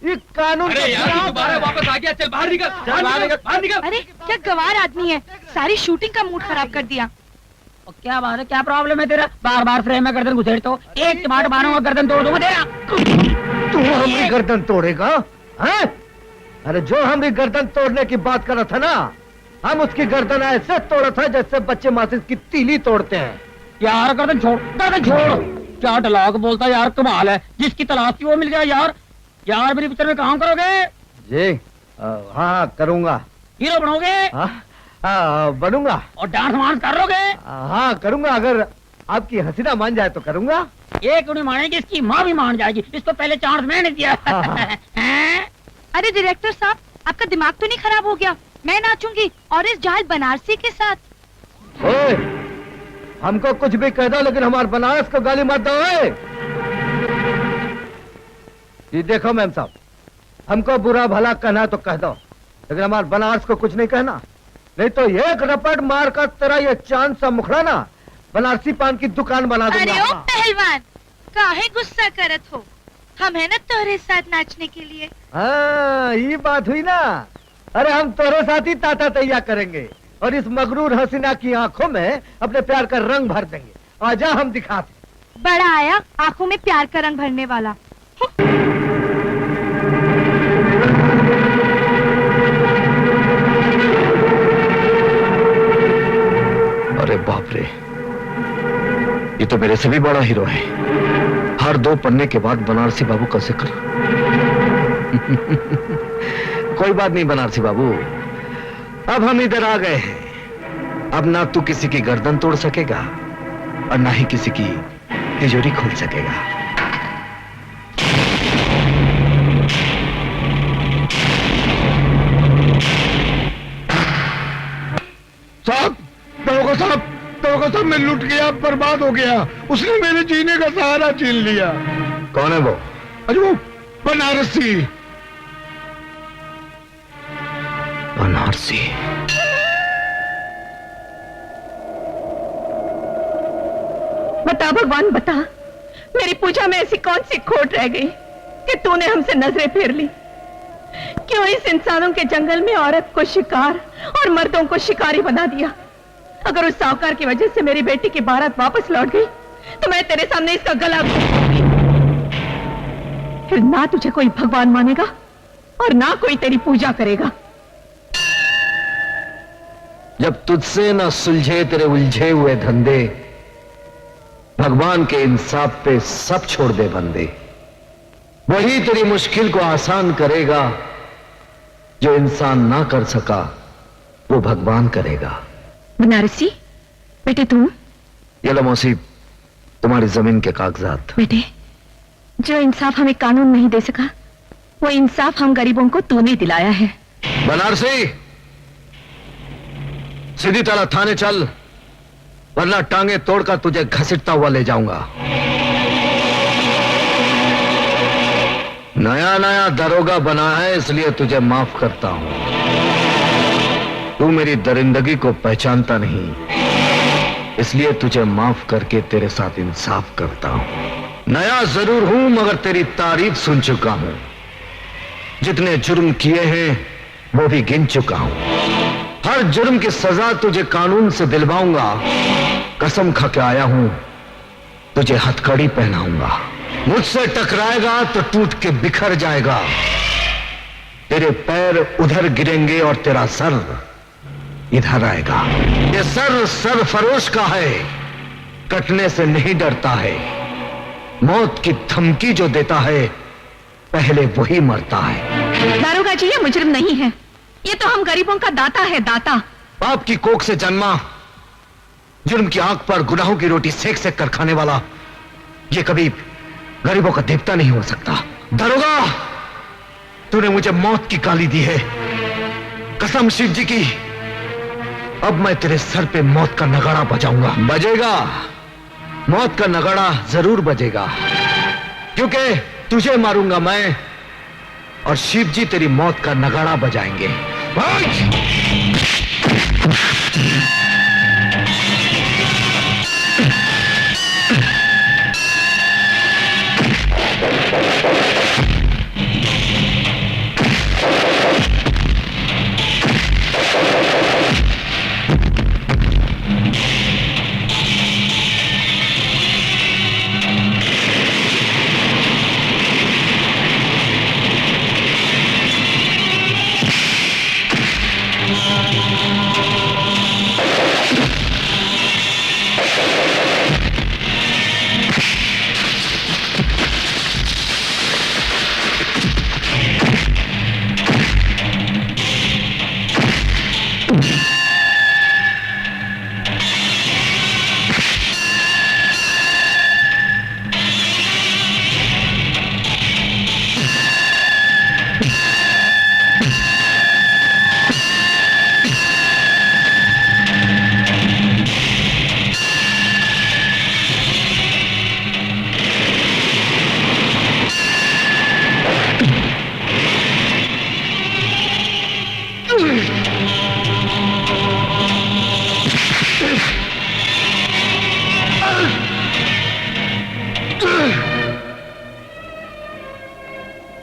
ये कानून। अरे यार दोबारा वापस आ गया, चल बाहर निकल, चल बाहर निकल। अरे क्या गवार आदमी है, सारी शूटिंग का मूड खराब कर दिया। क्या बात है, क्या प्रॉब्लम है तेरा? बार बार फ्रेम में गर्दन घुसेड़ तो एक टमाटर मारूंगा गर्दन तोड़ दूंगा तेरा। तू हमारी गर्दन तोड़ेगा? हैं? अरे जो हम भी गर्दन तोड़ने की बात कर रहा था ना, हम उसकी गर्दन ऐसे तोड़ा था जैसे बच्चे माचिस की तीली तोड़ते हैं। यार गर्दन छोड़, गर्दन छोड़। क्या डलाक बोलता है यार, कमाल है। जिसकी तलाश थी वो मिल गया यार। यार मेरी पिक्चर में काम करोगे? जी हाँ करूंगा। हीरो बनोगे? हाँ बनूंगा। और डांस वांस करोगे? हाँ करूंगा, अगर आपकी हसीना मान जाए तो करूंगा। ये क्यों नहीं मानेगी, इसकी माँ भी मान जाएगी। इसको पहले चांस मैंने दिया। अरे डायरेक्टर साहब आपका दिमाग तो नहीं खराब हो गया? मैं नाचूंगी और इस जाहिल बनारसी के साथ। ओए, हमको कुछ भी कह दो लेकिन हमारे बनारस को गाली मत दो। ये देखो मैम साहब, हमको बुरा भला कहना तो कह दो लेकिन हमारे बनारस को कुछ नहीं कहना, नहीं तो एक रपट मार कर तेरा ये चांद सा मुखड़ा ना बनारसी पान की दुकान बना दूंगा। अरे ओ पहलवान, काहे गुस्सा करत हो? हम है ना तोरे साथ नाचने के लिए। हाँ ये बात हुई ना। अरे हम तोरे साथ ही ताता तैया करेंगे और इस मगरूर हसीना की आंखों में अपने प्यार का रंग भर देंगे। आजा हम दिखाते। बड़ा आया आंखों में प्यार का रंग भरने वाला। अरे बाप रे, ये तो मेरे से भी बड़ा हीरो है। हर 2 पन्ने के बाद बनारसी बाबू का जिक्र। कोई बात नहीं बनारसी बाबू, अब हम इधर आ गए हैं। अब ना तू किसी की गर्दन तोड़ सकेगा और ना ही किसी की तिजोरी खोल सकेगा। साहब दरोगा साहब मैं लुट गया, बर्बाद हो गया। उसने मेरे जीने का सहारा छीन लिया। कौन है वो? अरे वो बनारसी। बनारसी? बता भगवान बता, मेरी पूजा में ऐसी कौन सी खोट रह गई कि तूने हमसे नजरें फेर ली? क्यों इस इंसानों के जंगल में औरत को शिकार और मर्दों को शिकारी बना दिया? अगर उस साहूकार की वजह से मेरी बेटी की बारात वापस लौट गई तो मैं तेरे सामने इसका गला घोंटूंगी। फिर ना तुझे कोई भगवान मानेगा और ना कोई तेरी पूजा करेगा। जब तुझसे ना सुलझे तेरे उलझे हुए धंधे, भगवान के इंसाफ पे सब छोड़ दे बंदे। वही तेरी मुश्किल को आसान करेगा, जो इंसान ना कर सका वो भगवान करेगा। बनारसी बेटे तुम? ये लो मौसी तुम्हारी जमीन के कागजात। बेटे, जो इंसाफ हमें कानून नहीं दे सका वो इंसाफ हम गरीबों को तूने दिलाया है। बनारसी सीधी तरह थाने चल, वरना टांगे तोड़कर तुझे घसीटता हुआ ले जाऊंगा। नया नया दरोगा बना है, इसलिए तुझे माफ करता हूं। तू मेरी दरिंदगी को पहचानता नहीं, इसलिए तुझे माफ करके तेरे साथ इंसाफ करता हूं। नया जरूर हूं, मगर तेरी तारीफ सुन चुका हूं। जितने जुर्म किए हैं वो भी गिन चुका हूं। हर जुर्म की सजा तुझे कानून से दिलवाऊंगा। कसम खा के आया हूं, तुझे हथकड़ी पहनाऊंगा। मुझसे टकराएगा तो टूट के बिखर जाएगा। तेरे पैर उधर गिरेंगे और तेरा सर इधर आएगा। ये सर सरफरोश का है, कटने से नहीं डरता है। मौत की धमकी जो देता है, पहले वही मरता है। दारोगा जी, ये मुजरिम नहीं है, ये तो हम गरीबों का दाता है, दाता। बाप की कोख से जन्मा, जुर्म की आंख पर गुनाहों की रोटी सेक सेक कर खाने वाला, ये कभी गरीबों का देवता नहीं हो सकता। दरोगा, तूने मुझे मौत की गाली दी है, कसम शिव जी की। अब मैं तेरे सर पे मौत का नगाड़ा बजाऊंगा। बजेगा, मौत का नगाड़ा जरूर बजेगा, क्योंकि तुझे मारूंगा मैं और शिव जी तेरी मौत का नगाड़ा बजाएंगे।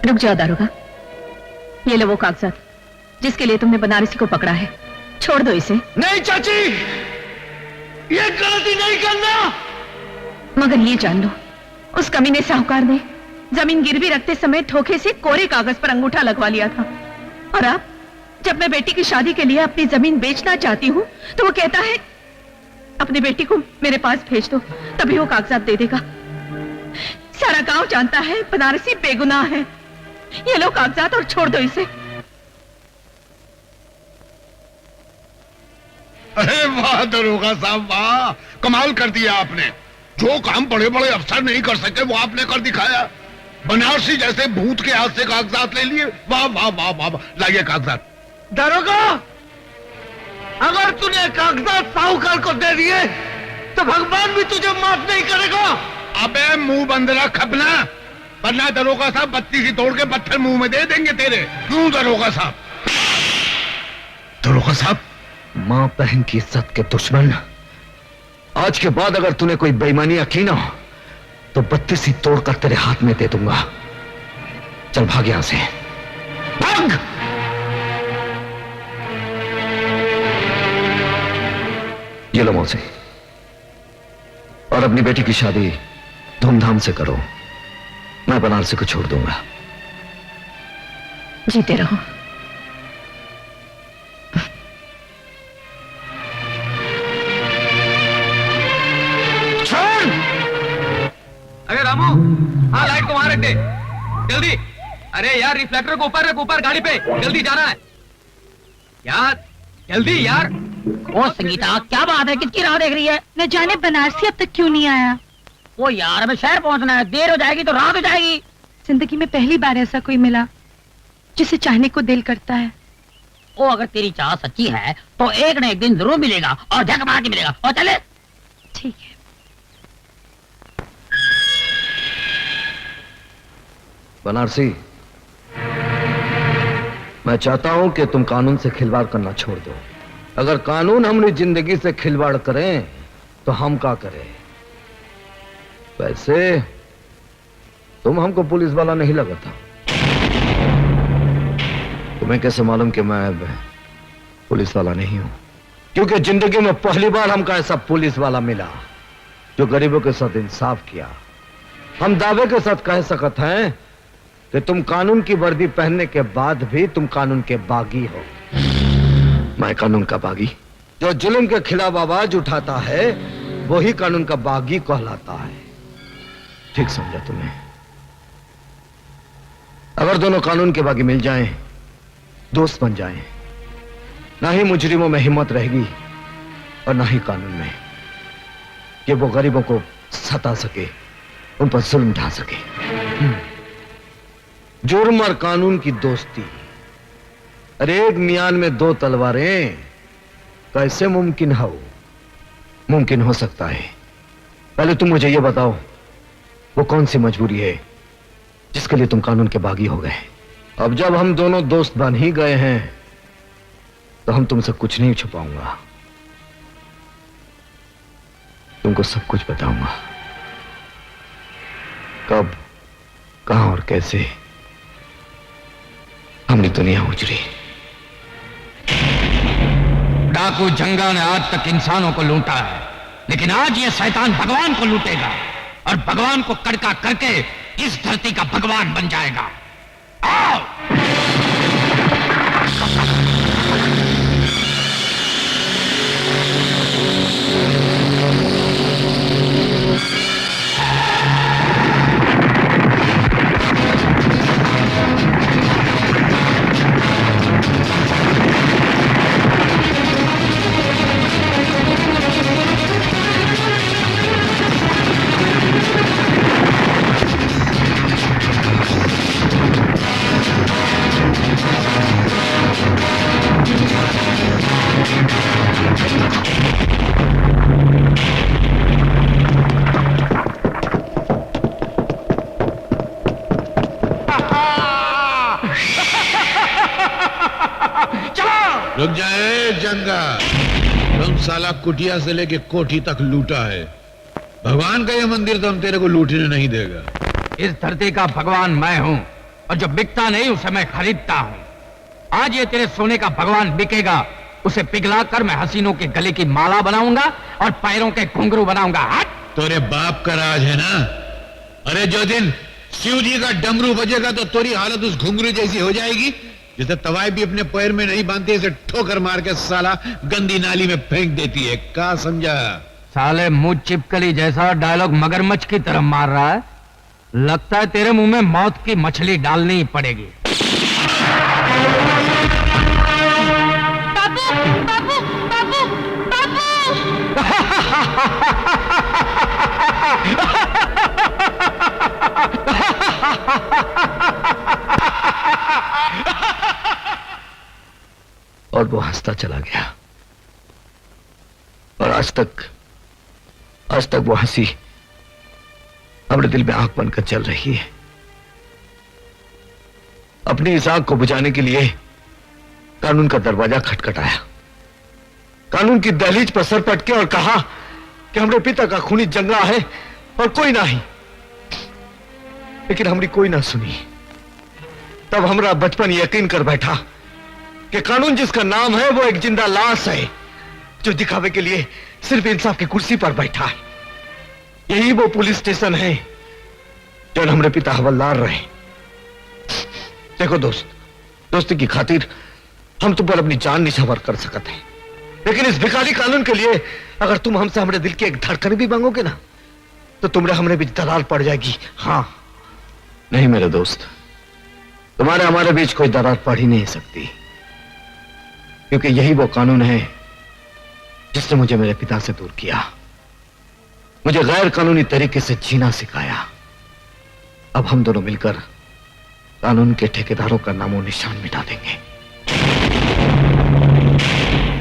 रुक जाओ दारोगा, ये लो वो कागजात जिसके लिए तुमने बनारसी को पकड़ा है। छोड़ दो इसे। नहीं चाची, ये गलती नहीं करना। मगर ये जान लो, उस कमीने साहूकार ने जमीन गिरवी रखते समय धोखे से कोरे कागज पर अंगूठा लगवा लिया था। और अब जब मैं बेटी की शादी के लिए अपनी जमीन बेचना चाहती हूँ तो वो कहता है अपनी बेटी को मेरे पास भेज दो, तभी वो कागजात दे देगा। सारा गांव जानता है बनारसी बेगुनाह है। ये लो कागजात और छोड़ दो इसे। अरे वाह दरोगा साहब, वाह, कमाल कर दिया आपने। जो काम बड़े बड़े अफसर नहीं कर सके वो आपने कर दिखाया। बनारसी जैसे भूत के हाथ से कागजात ले लिए। वाह वाह वाह वाह, लाइए कागजात। दरोगा, अगर तूने कागजात साहूकार को दे दिए तो भगवान भी तुझे माफ नहीं करेगा। अबे मुंह बंद रख अपना, वरना दरोगा साहब बत्ती सी तोड़ के पत्थर मुंह में दे देंगे तेरे। क्यों दरोगा साहब? दरोगा साहब, मां बहन की इज्जत के दुश्मन, आज के बाद अगर तूने कोई बेईमानी की ना तो बत्ती सी तोड़कर तेरे हाथ में दे दूंगा। चल भाग यहां से, भाग। ये लो मौसी, और अपनी बेटी की शादी धूमधाम से करो। मैं बनारसी को छोड़ दूंगा। जीते रहो। अरे रामू, हाँ लाइट को वहां रख दे जल्दी। अरे यार रिफ्लेक्टर को ऊपर रख, ऊपर गाड़ी पे, जल्दी जाना है यार, जल्दी यार। ओ संगीता, क्या बात है, किसकी राह देख रही है? न जाने बनारसी अब तक क्यों नहीं आया। वो यार हमें शहर पहुंचना है, देर हो जाएगी तो रात हो जाएगी। जिंदगी में पहली बार ऐसा कोई मिला जिसे चाहने को दिल करता है वो अगर तेरी चाह सच्ची है तो एक न एक दिन जरूर मिलेगा और झक मार के मिलेगा। और चले। ठीक है। बनारसी, मैं चाहता हूं कि तुम कानून से खिलवाड़ करना छोड़ दो। अगर कानून हमारी जिंदगी से खिलवाड़ करें तो हम क्या करें? वैसे तुम हमको पुलिस वाला नहीं लगा था। तुम्हें कैसे मालूम कि मैं पुलिस वाला नहीं हूं? क्योंकि जिंदगी में पहली बार हमको ऐसा पुलिस वाला मिला जो गरीबों के साथ इंसाफ किया। हम दावे के साथ कह सकते हैं कि तुम कानून की वर्दी पहनने के बाद भी तुम कानून के बागी हो। मैं कानून का बागी? जो जुल्म के खिलाफ आवाज उठाता है वही कानून का बागी कहलाता है। ठीक समझा तुम्हें? अगर दोनों कानून के बागी मिल जाएं, दोस्त बन जाएं, ना ही मुजरिमों में हिम्मत रहेगी और ना ही कानून में कि वो गरीबों को सता सके, उन पर जुल्म ढा सके। जुर्म और कानून की दोस्ती, अरे एक मियान में दो तलवारें कैसे मुमकिन हो? मुमकिन हो सकता है। पहले तुम मुझे यह बताओ, वो कौन सी मजबूरी है जिसके लिए तुम कानून के बागी हो गए? अब जब हम दोनों दोस्त बन ही गए हैं तो हम तुमसे कुछ नहीं छुपाऊंगा, तुमको सब कुछ बताऊंगा। कब, कहां और कैसे हमने दुनिया उजरी। डाकू जंगा ने आज तक इंसानों को लूटा है, लेकिन आज ये शैतान भगवान को लूटेगा और भगवान को कड़का करके इस धरती का भगवान बन जाएगा। आओ! रुक जाए जंगा, तुम साला कुटिया से लेके कोठी तक लूटा है। भगवान का यह मंदिर तो हम तेरे को लूटने नहीं देगा। इस धरती का भगवान मैं हूं और जो बिकता नहीं उसे मैं खरीदता हूं। आज ये तेरे सोने का भगवान बिकेगा, उसे पिघलाकर मैं हसीनों के गले की माला बनाऊंगा और पैरों के घुंघरू बनाऊंगा। हट! तेरे बाप का राज है ना? अरे जो दिन शिव जी का डमरू बजेगा तो तेरी हालत उस घुंघरू जैसी हो जाएगी जिसे तवाई भी अपने पैर में नहीं बांधती, इसे ठोकर मार के साला गंदी नाली में फेंक देती है। क्या समझा? साले मुंह चिपकली जैसा डायलॉग मगरमच्छ की तरह मार रहा है। लगता है तेरे मुंह में मौत की मछली डालनी ही पड़ेगी। बाबू, बाबू, बाबू, और वो हंसता चला गया और आज तक वो हंसी हमारे दिल में आंख बनकर चल रही है। अपनी इस आंख को बुझाने के लिए कानून का दरवाजा खटखटाया, कानून की दहलीज पर सर पटके और कहा कि हमारे पिता का खूनी जंगा है और कोई नहीं। लेकिन हमारी कोई ना सुनी। तब हमारा बचपन यकीन कर बैठा कि कानून जिसका नाम है वो एक जिंदा लाश है जो दिखावे के लिए सिर्फ इंसाफ की कुर्सी पर बैठा है। यही वो पुलिस स्टेशन है जो हमारे पिता हवलदार रहे। देखो दोस्त, दोस्ती की खातिर हम तुम पर अपनी जान निछावर कर सकते हैं, लेकिन इस भिखारी कानून के लिए अगर तुम हमसे हमारे दिल की एक धड़कन भी मांगोगे ना तो तुमने हमारे बीच दरार पड़ जाएगी। हाँ नहीं मेरे दोस्त, तुम्हारे हमारे बीच कोई दरार पड़ ही नहीं सकती, क्योंकि यही वो कानून है जिसने मुझे मेरे पिता से दूर किया, मुझे गैर कानूनी तरीके से जीना सिखाया। अब हम दोनों मिलकर कानून के ठेकेदारों का नामो निशान मिटा देंगे।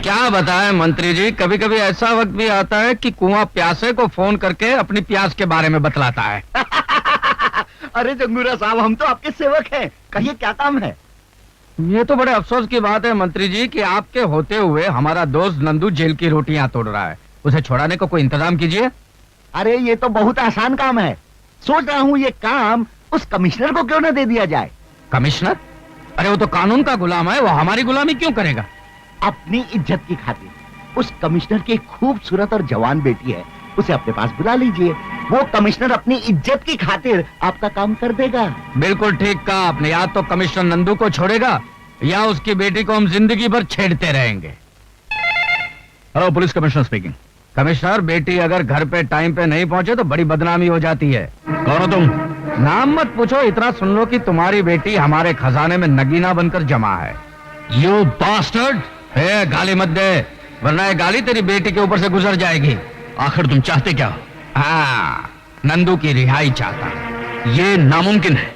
क्या बताएं मंत्री जी, कभी कभी ऐसा वक्त भी आता है कि कुआं प्यासे को फोन करके अपनी प्यास के बारे में बतलाता है। अरे जंगूरा साहब, हम तो आपके सेवक हैं, कहिए क्या काम है? ये तो बड़े अफसोस की बात है मंत्री जी कि आपके होते हुए हमारा दोस्त नंदू जेल की रोटियां तोड़ रहा है। उसे छुड़ाने को कोई इंतजाम कीजिए। अरे ये तो बहुत आसान काम है। सोच रहा हूँ ये काम उस कमिश्नर को क्यों न दे दिया जाए। कमिश्नर? अरे वो तो कानून का गुलाम है, वो हमारी गुलामी क्यों करेगा? अपनी इज्जत की खातिर उस कमिश्नर की एक खूबसूरत और जवान बेटी है, उसे अपने पास बुला लीजिए। वो कमिश्नर अपनी इज्जत की खातिर आपका काम कर देगा। बिल्कुल ठीक कहा आपने। या तो कमिश्नर नंदू को छोड़ेगा या उसकी बेटी को हम जिंदगी भर छेड़ते रहेंगे। Hello, police commissioner speaking. Commissioner, बेटी अगर घर पे टाइम पे नहीं पहुंचे तो बड़ी बदनामी हो जाती है। कौन हो तुम? नाम मत पूछो, इतना सुन लो कि तुम्हारी बेटी हमारे खजाने में नगीना बनकर जमा है। You bastard! गाली मत दे, वरना ये गाली तेरी बेटी के ऊपर से गुजर जाएगी। आखिर तुम चाहते क्या हो? हाँ, नंदू की रिहाई चाहता। ये नामुमकिन है।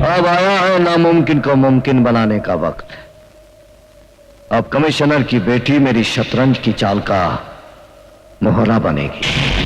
अब आया है नामुमकिन को मुमकिन बनाने का वक्त। अब कमिश्नर की बेटी मेरी शतरंज की चाल का मोहरा बनेगी।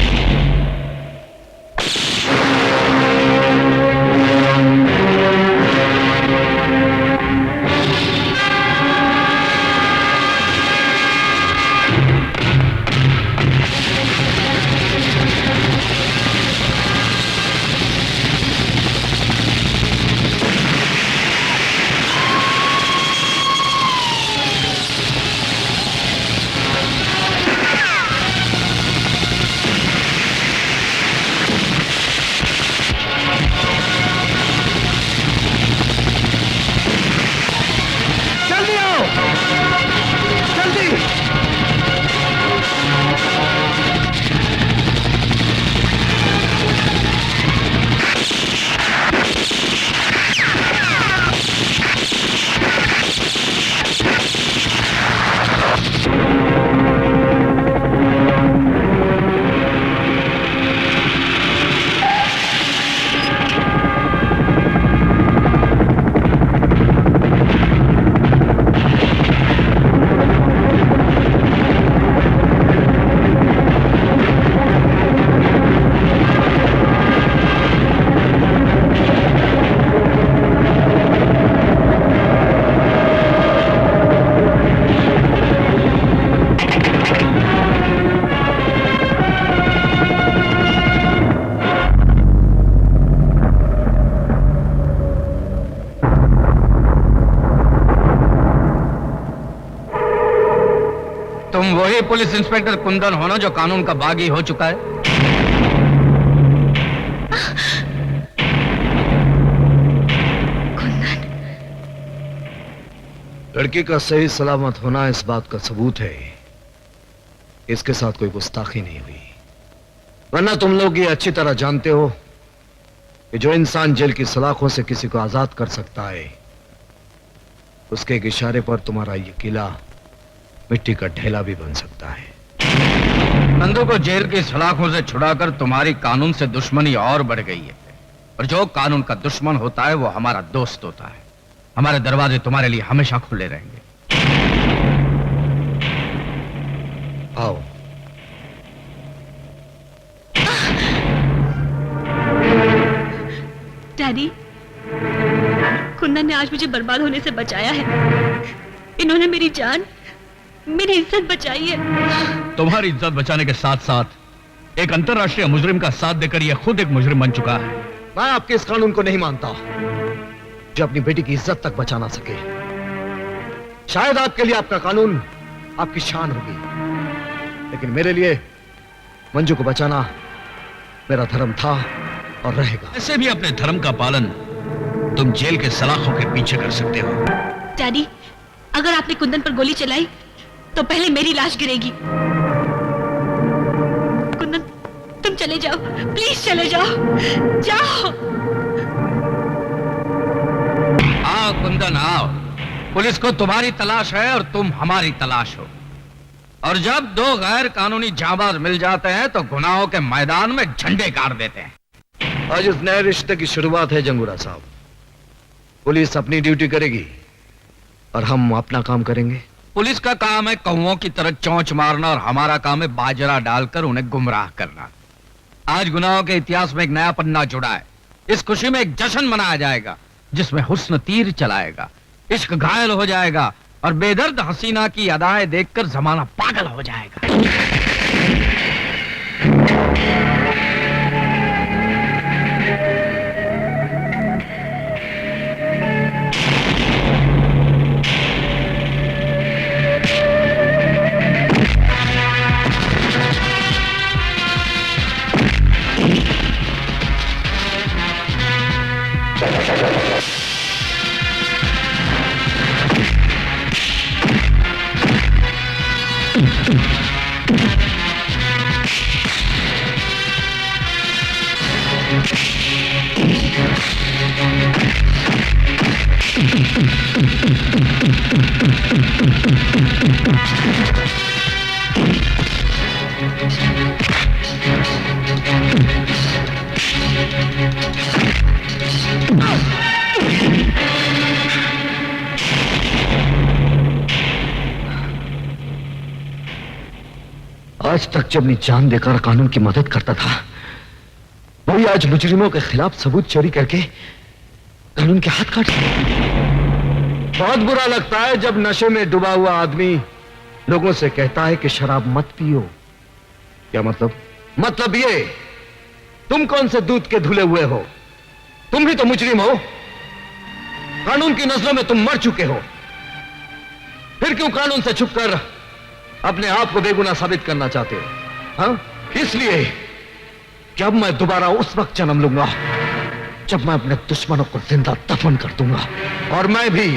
तुम वही पुलिस इंस्पेक्टर कुंदन हो ना जो कानून का बागी हो चुका है? लड़की का सही सलामत होना इस बात का सबूत है इसके साथ कोई गुस्ताखी नहीं हुई। वरना तुम लोग ये अच्छी तरह जानते हो कि जो इंसान जेल की सलाखों से किसी को आजाद कर सकता है, उसके एक इशारे पर तुम्हारा ये किला मिट्टी का ढेला भी बन सकता है। नंदू को जेल की सलाखों से छुड़ाकर तुम्हारी कानून से दुश्मनी और बढ़ गई है। और जो कानून का दुश्मन होता है वो हमारा दोस्त होता है। हमारे दरवाजे तुम्हारे लिए हमेशा खुले रहेंगे। आओ। डैडी, कुंदन ने आज मुझे बर्बाद होने से बचाया है। इन्होंने मेरी जान, मेरी इज्जत बचाई है। तुम्हारी इज्जत बचाने के साथ साथ एक अंतर्राष्ट्रीय मुजरिम का साथ देकर यह खुद एक मुजरिम बन चुका है। मैं आपके इस कानून को नहीं मानता जो अपनी बेटी की इज्जत तक बचा ना सके। शायद आपके लिए आपका कानून आपकी शान होगी, लेकिन मेरे लिए मंजू को बचाना मेरा धर्म था और रहेगा। ऐसे भी अपने धर्म का पालन तुम जेल के सलाखों के पीछे कर सकते हो। डैडी, अगर आपने कुंदन पर गोली चलाई तो पहले मेरी लाश गिरेगी। कुंदन, तुम चले जाओ, प्लीज चले जाओ, जाओ। आओ कुंदन, आओ। पुलिस को तुम्हारी तलाश है और तुम हमारी तलाश हो। और जब दो गैर कानूनी जाबाज मिल जाते हैं तो गुनाहों के मैदान में झंडे गाड़ देते हैं। आज इस नए रिश्ते की शुरुआत है जंगूरा साहब। पुलिस अपनी ड्यूटी करेगी और हम अपना काम करेंगे। पुलिस का काम है कौओं की तरह चोंच मारना और हमारा काम है बाजरा डालकर उन्हें गुमराह करना। आज गुनाहों के इतिहास में एक नया पन्ना जुड़ा है। इस खुशी में एक जश्न मनाया जाएगा जिसमें हुस्न तीर चलाएगा, इश्क घायल हो जाएगा और बेदर्द हसीना की अदाएं देखकर जमाना पागल हो जाएगा। आज तक जब मैं जान देकर कानून की मदद करता था, वही आज मुजरिमों के खिलाफ सबूत चोरी करके कानून के हाथ काट बहुत बुरा लगता है जब नशे में डूबा हुआ आदमी लोगों से कहता है कि शराब मत पियो। क्या मतलब? मतलब ये, तुम कौन से दूध के धुले हुए हो? तुम भी तो मुजरिम हो। कानून की नजरों में तुम मर चुके हो। फिर क्यों कानून से छुपकर अपने आप को बेगुनाह साबित करना चाहते हो? हाँ? इसलिए कि अब मैं दोबारा उस वक्त जन्म लूंगा जब मैं अपने दुश्मनों को जिंदा दफन कर दूंगा। और मैं भी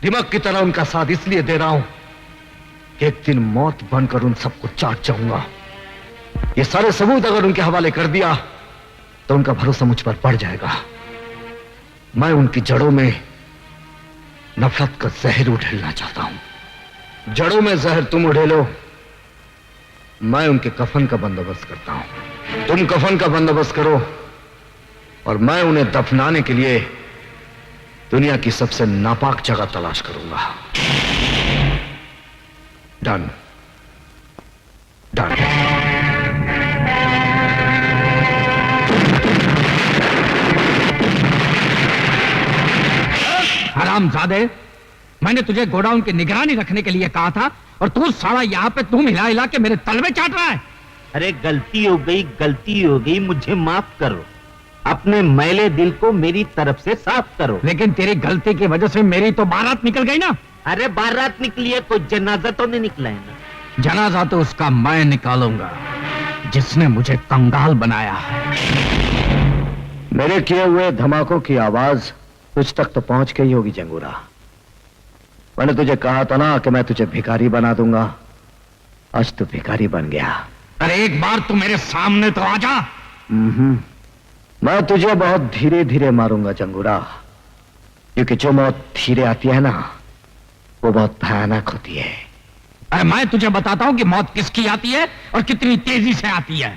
दिमाग की तरह उनका साथ इसलिए दे रहा हूं कि एक दिन मौत बनकर उन सबको चाट जाऊंगा। ये सारे सबूत अगर उनके हवाले कर दिया तो उनका भरोसा मुझ पर बढ़ जाएगा। मैं उनकी जड़ों में नफरत का जहर उड़ेलना चाहता हूं। जड़ों में जहर तुम उड़ेलो, मैं उनके कफन का बंदोबस्त करता हूं। तुम कफन का बंदोबस्त करो और मैं उन्हें दफनाने के लिए दुनिया की सबसे नापाक जगह तलाश करूंगा। Done done. हरामजादे, मैंने तुझे गोडाउन की निगरानी रखने के लिए कहा था और तू साला यहाँ पे तुम हिला हिला के मेरे तलवे चाट रहा है। अरे गलती हो गई, मुझे माफ करो। अपने मैले दिल को मेरी तरफ से साफ करो। लेकिन तेरी गलती की वजह से मेरी तो बारात निकल गई ना। अरे बारात निकली है, कोई जनाजा तो नहीं निकला है ना। जनाजा तो उसका मैं निकालूंगा जिसने मुझे कंगाल बनाया है। मेरे किए हुए धमाकों की आवाज तुझ तक तो पहुंच गई होगी जंगूरा। मैंने तुझे कहा था ना कि मैं तुझे भिखारी बना दूंगा। आज तू भिखारी बन गया। अरे एक बार तू मेरे सामने तो आ जा। मैं तुझे बहुत धीरे धीरे मारूंगा जंगूरा, क्योंकि जो मौत धीरे आती है ना वो बहुत भयानक होती है। अरे मैं तुझे बताता हूं कि मौत किसकी आती है और कितनी तेजी से आती है।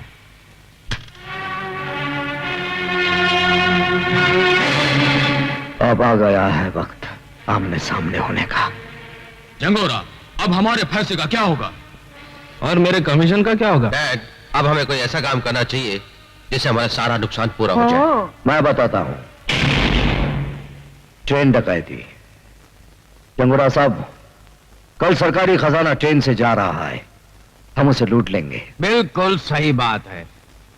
अब आ गया है वक्त आमने सामने होने का। जंगोरा, अब हमारे फैसले का क्या होगा? और मेरे कमीशन का क्या होगा? डैड, अब हमें कोई ऐसा काम करना चाहिए जिससे हमारा सारा नुकसान पूरा हो जाए। मैं बताता हूं। ट्रेन डकैती। जंगूरा साहब, कल सरकारी खजाना ट्रेन से जा रहा है, हम उसे लूट लेंगे। बिल्कुल सही बात है।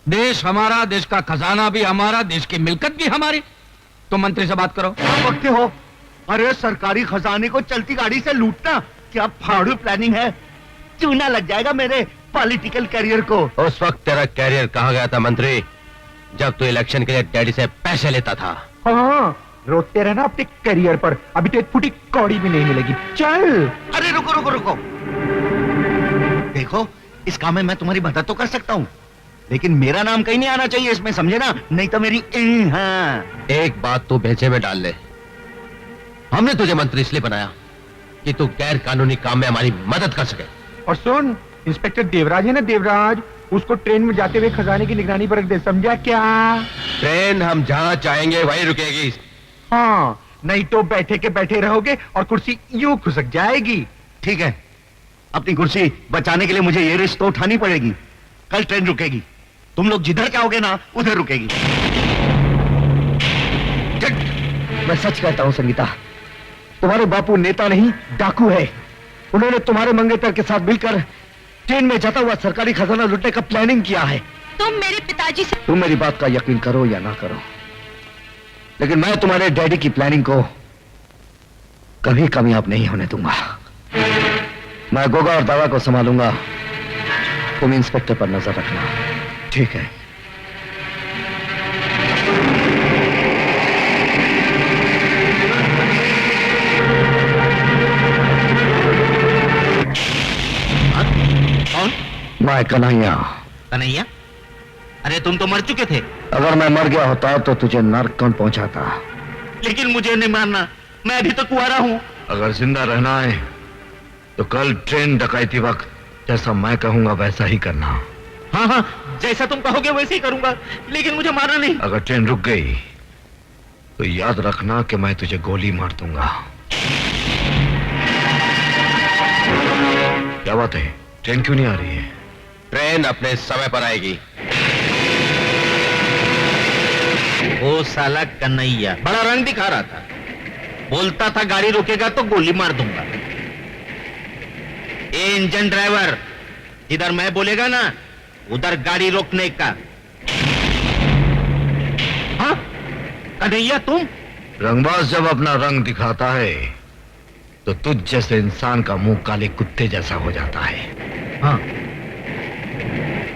देश हमारा, देश का खजाना भी हमारा, देश की मिल्कत भी हमारी। तुम मंत्री से बात करो। वक्त हो। अरे सरकारी खजाने को चलती गाड़ी से लूटना क्या फाड़ू प्लानिंग है? चूना लग जाएगा मेरे पॉलिटिकल करियर को। उस वक्त तेरा कैरियर कहाँ गया था मंत्री, जब तू इलेक्शन के लिए डैडी से पैसे लेता था। हाँ, रोते रहना अपने करियर पर, अभी तो एक फुटी कौड़ी भी नहीं मिलेगी। चल। अरे रुको रुको रुको, देखो इस काम में मैं तुम्हारी मदद तो कर सकता हूँ, लेकिन मेरा नाम कहीं नहीं आना चाहिए इसमें, समझे ना? नहीं तो मेरी हाँ। एक बात तू भेजे में डाल ले, हमने तुझे मंत्री इसलिए बनाया कि तू गैर कानूनी काम में हमारी मदद कर सके। और सुन, इंस्पेक्टर देवराज है ना, देवराज, उसको ट्रेन में जाते हुए खजाने की निगरानी पर रख दे, समझा क्या? ट्रेन हम जहाँ चाहेंगे वहीं रुकेगी। हाँ, नहीं तो बैठे के बैठे रहोगे और कुर्सी यूं खुसक जाएगी। ठीक है, अपनी कुर्सी बचाने के लिए मुझे ये रिस्क तो उठानी पड़ेगी। कल ट्रेन रुकेगी, तुम लोग जिधर जाओगे ना उधर रुकेगी। मैं सच कहता हूं संगीता, तुम्हारे बापू नेता नहीं डाकू है। उन्होंने तुम्हारे मंगेतर के साथ मिलकर ट्रेन में जाता हुआ सरकारी खजाना लूटने का प्लानिंग किया है। तुम मेरे पिताजी से तुम मेरी बात का यकीन करो या ना करो, लेकिन मैं तुम्हारे डैडी की प्लानिंग को कभी कामयाब नहीं होने दूंगा। मैं गोगा और दादा को संभालूंगा, तुम इंस्पेक्टर पर नजर रखना, ठीक है? कौन? मैं कन्हैया। कन्हैया? अरे तुम तो मर चुके थे। अगर मैं मर गया होता तो तुझे नर्क कौन पहुंचाता? लेकिन मुझे नहीं मारना, मैं अभी तो कुंवारा हूँ। अगर जिंदा रहना है तो कल ट्रेन डकैती वक्त जैसा मैं कहूंगा वैसा ही करना। हाँ हाँ, जैसा तुम कहोगे वैसे ही करूंगा, लेकिन मुझे मारना नहीं। अगर ट्रेन रुक गई तो याद रखना कि मैं तुझे गोली मार दूंगा। क्या बात है, ट्रेन क्यों नहीं आ रही है? ट्रेन अपने समय पर आएगी। वो साला कन्हैया बड़ा रंग दिखा रहा था, बोलता था गाड़ी रुकेगा तो गोली मार दूंगा। ए इंजन ड्राइवर, इधर मैं बोलेगा ना उधर गाड़ी रोकने का। हाँ कन्हैया तुम? रंगबाज जब अपना रंग दिखाता है तो तुझ जैसे इंसान का मुंह काले कुत्ते जैसा हो जाता है। हाँ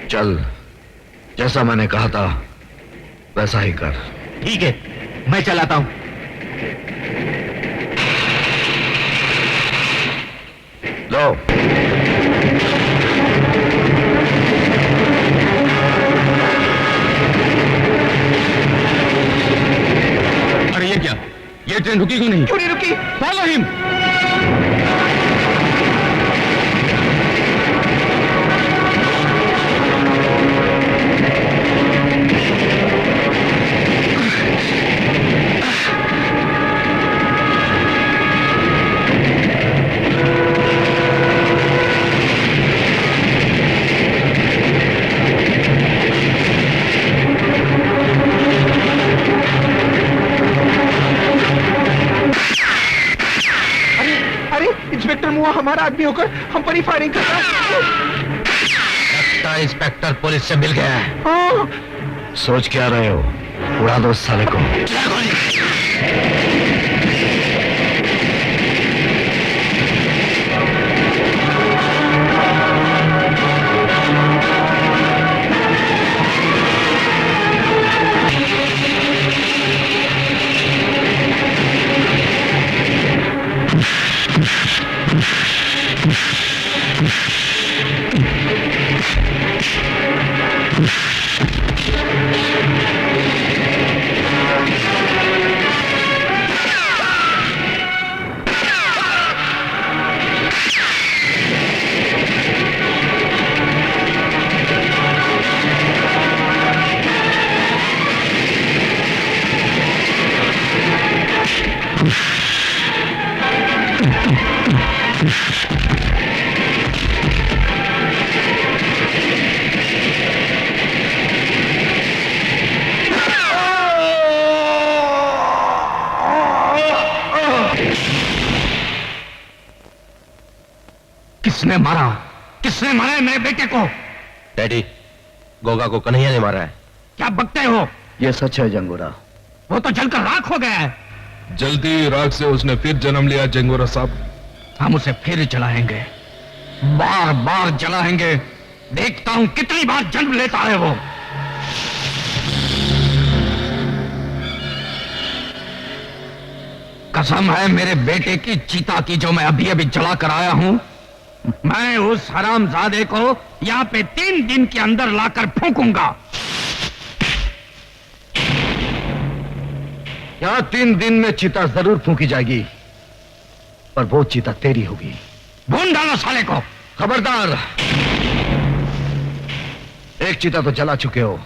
चल, जैसा मैंने कहा था वैसा ही कर। ठीक है, मैं चलाता हूं। लो। अरे ये क्या, ये ट्रेन रुकी क्यों नहीं? क्यों नहीं रुकी? Follow him. इंस्पेक्टर मुआ हमारा आदमी होकर हम पर ही फायरिंग कर रहा है। लगता है इंस्पेक्टर पुलिस से मिल गया है। हाँ। सोच क्या रहे हो? उड़ा दो उस साले को। किसने मारा? किसने मारा है मेरे बेटे को? डैडी, गोगा को कन्हैया ने मारा है। क्या बकते हो? ये सच है जंगोरा। वो तो जलकर राख हो गया है। जल्दी राख से उसने फिर जन्म लिया जंगोरा साहब। हम उसे फिर जलाएंगे, बार बार जलाएंगे। देखता हूं कितनी बार जन्म लेता है वो। कसम है मेरे बेटे की चीता की जो मैं अभी अभी जला कर आया हूं। मैं उस हरामजादे को यहां पे 3 दिन के अंदर लाकर फूंकूंगा। यहां 3 दिन में चीता जरूर फूंकी जाएगी, पर वो चीता तेरी होगी। भून डालो साले को। खबरदार, एक चीता तो जला चुके हो,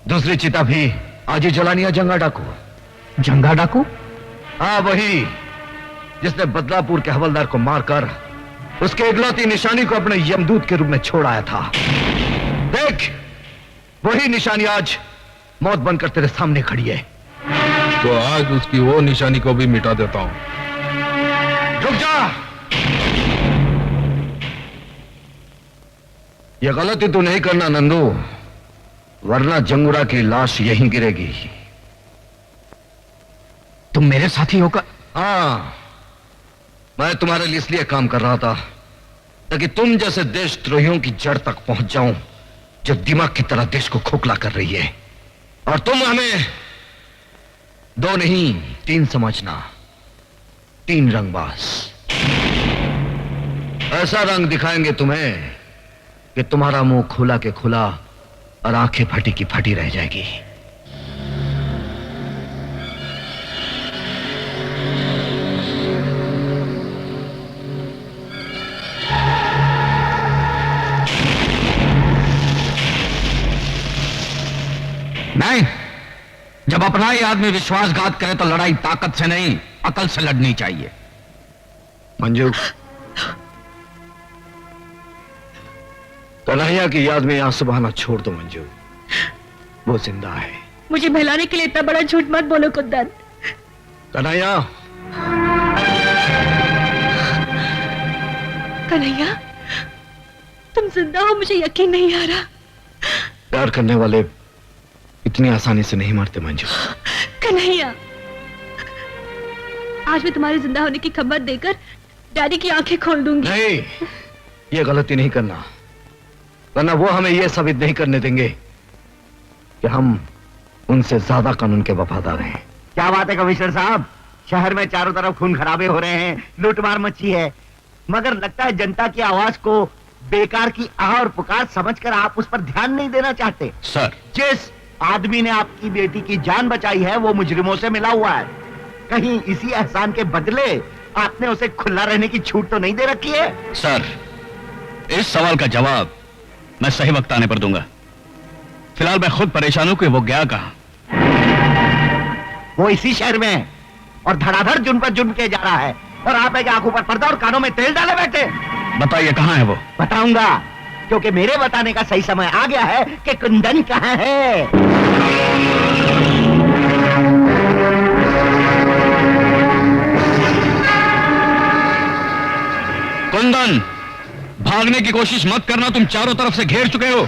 दूसरी चीता भी आज ही जलानी है। जंगा डाकू। जंगा डाकू? हाँ, वही जिसने बदलापुर के हवलदार को मारकर उसके इकलौती निशानी को अपने यमदूत के रूप में छोड़ आया था। देख, वही निशानी आज मौत बनकर तेरे सामने खड़ी है। तो आज उसकी वो निशानी को भी मिटा देता हूं। रुक जा। ये गलती तू नहीं करना नंदू, वरना जंगूरा की लाश यहीं गिरेगी। तुम मेरे साथी होकर? हाँ, मैं तुम्हारे लिए इसलिए काम कर रहा था ताकि तुम जैसे देशद्रोहियों की जड़ तक पहुंच जाऊं जो दिमाग की तरह देश को खोखला कर रही है। और तुम हमें 2 नहीं 3 समझना, 3 रंगबाज। ऐसा रंग दिखाएंगे तुम्हें कि तुम्हारा मुंह खुला के खुला और आंखें फटी की फटी रह जाएगी। नहीं, जब अपना ही आदमी विश्वासघात करे तो लड़ाई ताकत से नहीं, अकल से लड़नी चाहिए। मंजू, कन्हैया की याद में आंसू बहाना छोड़ दो मंजू, वो जिंदा है। मुझे बहलाने के लिए इतना बड़ा झूठ मत बोलो कुंदन। कन्हैया, कन्हैया, तुम जिंदा हो, मुझे यकीन नहीं आ रहा। प्यार करने वाले इतनी आसानी से नहीं मरते मंजू। कन्हैया, आज मैं तुम्हारे जिंदा होने की खबर देकर डैडी की आंखें खोल दूंगी। नहीं, ये गलती नहीं करना, वरना वो हमें यह साबित नहीं करने देंगे कि हम उनसे ज्यादा कानून के वफादार हैं। क्या बात है कमिश्नर साहब, शहर में चारों तरफ खून खराबे हो रहे हैं, लूटमार मची है, मगर लगता है जनता की आवाज को बेकार की आह और पुकार समझकर आप उस पर ध्यान नहीं देना चाहते। सर, जिस आदमी ने आपकी बेटी की जान बचाई है वो मुजरिमों से मिला हुआ है। कहीं इसी एहसान के बदले आपने उसे खुला रहने की छूट तो नहीं दे रखी है? सर, इस सवाल का जवाब मैं सही वक्त आने पर दूंगा। फिलहाल मैं खुद परेशान हूं कि वो गया कहां। वो इसी शहर में है और धड़ाधड़ जुर्म पर जुर्म किया जा रहा है, और आप एक आंखों पर पर्दा और कानों में तेल डाले बैठे। बताइए कहां है वो? बताऊंगा, क्योंकि मेरे बताने का सही समय आ गया है कि कुंदन कहां है। कुंदन, भागने की कोशिश मत करना, तुम चारों तरफ से घेर चुके हो।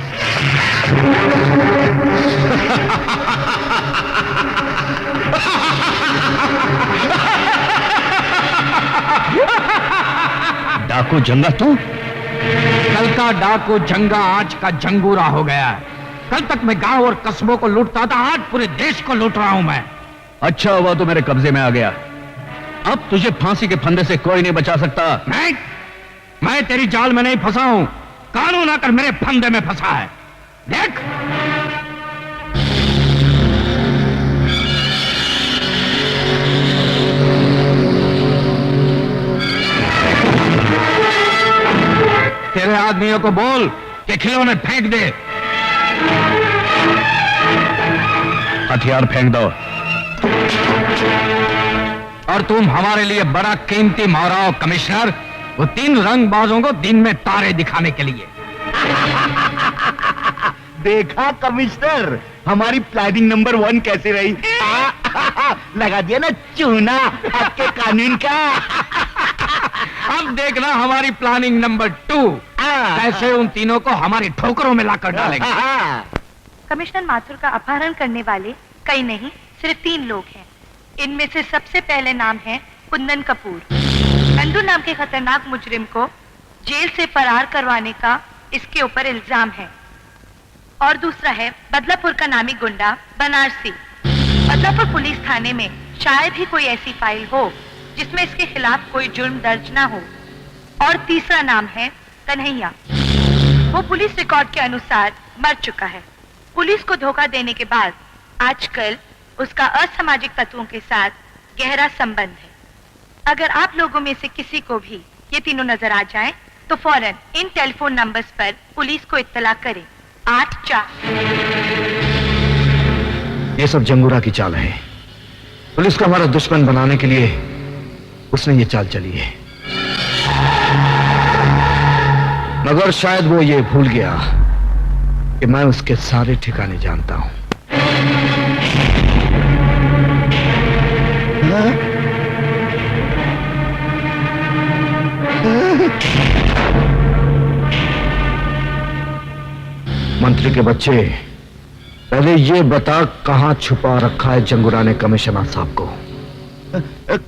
डाकू जंगा तू? कल का डाकू जंगा आज का जंगूरा हो गया है। कल तक मैं गांव और कस्बों को लूटता था, आज पूरे देश को लूट रहा हूं मैं। अच्छा हुआ तो मेरे कब्जे में आ गया। अब तुझे फांसी के फंदे से कोई नहीं बचा सकता। नहीं, मैं तेरी जाल में नहीं फंसा हूं, कानून आकर मेरे फंदे में फंसा है। देख, तेरे आदमियों को बोल कि खिलौने फेंक दे। हथियार फेंक दो। और तुम हमारे लिए बड़ा कीमती माराओ कमिश्नर, वो 3 रंगबाजों को दिन में तारे दिखाने के लिए। देखा कमिश्नर, हमारी प्लानिंग नंबर 1 कैसी रही? लगा दिया ना चूना आपके कानून का। अब देखना हमारी प्लानिंग नंबर 2 कैसे उन तीनों को हमारी ठोकरों में लाकर डालेंगे। कमिश्नर माथुर का अपहरण करने वाले कई नहीं, सिर्फ 3 लोग हैं। इनमें से सबसे पहले नाम है कुंदन कपूर। नंदू नाम के खतरनाक मुजरिम को जेल से फरार करवाने का इसके ऊपर इल्जाम है। और दूसरा है बदलापुर का नामी गुंडा बनारसी। बदलापुर पुलिस थाने में शायद ही कोई ऐसी फाइल हो जिसमें इसके खिलाफ कोई जुर्म दर्ज ना हो। और तीसरा नाम है कन्हैया। वो पुलिस रिकॉर्ड के अनुसार मर चुका है। पुलिस को धोखा देने के बाद आजकल उसका असामाजिक तत्वों के साथ गहरा संबंध है। अगर आप लोगों में से किसी को भी ये तीनों नजर आ जाएं, तो फौरन इन टेलीफोन नंबर्स पर पुलिस को इत्तला करें। 84। ये सब जंगूरा की चाल है। पुलिस को हमारा दुश्मन बनाने के लिए उसने ये चाल चली है, मगर शायद वो ये भूल गया कि मैं उसके सारे ठिकाने जानता हूं। मंत्री के बच्चे, पहले ये बता कहां छुपा रखा है जंगुरा ने कमिश्नर साहब को?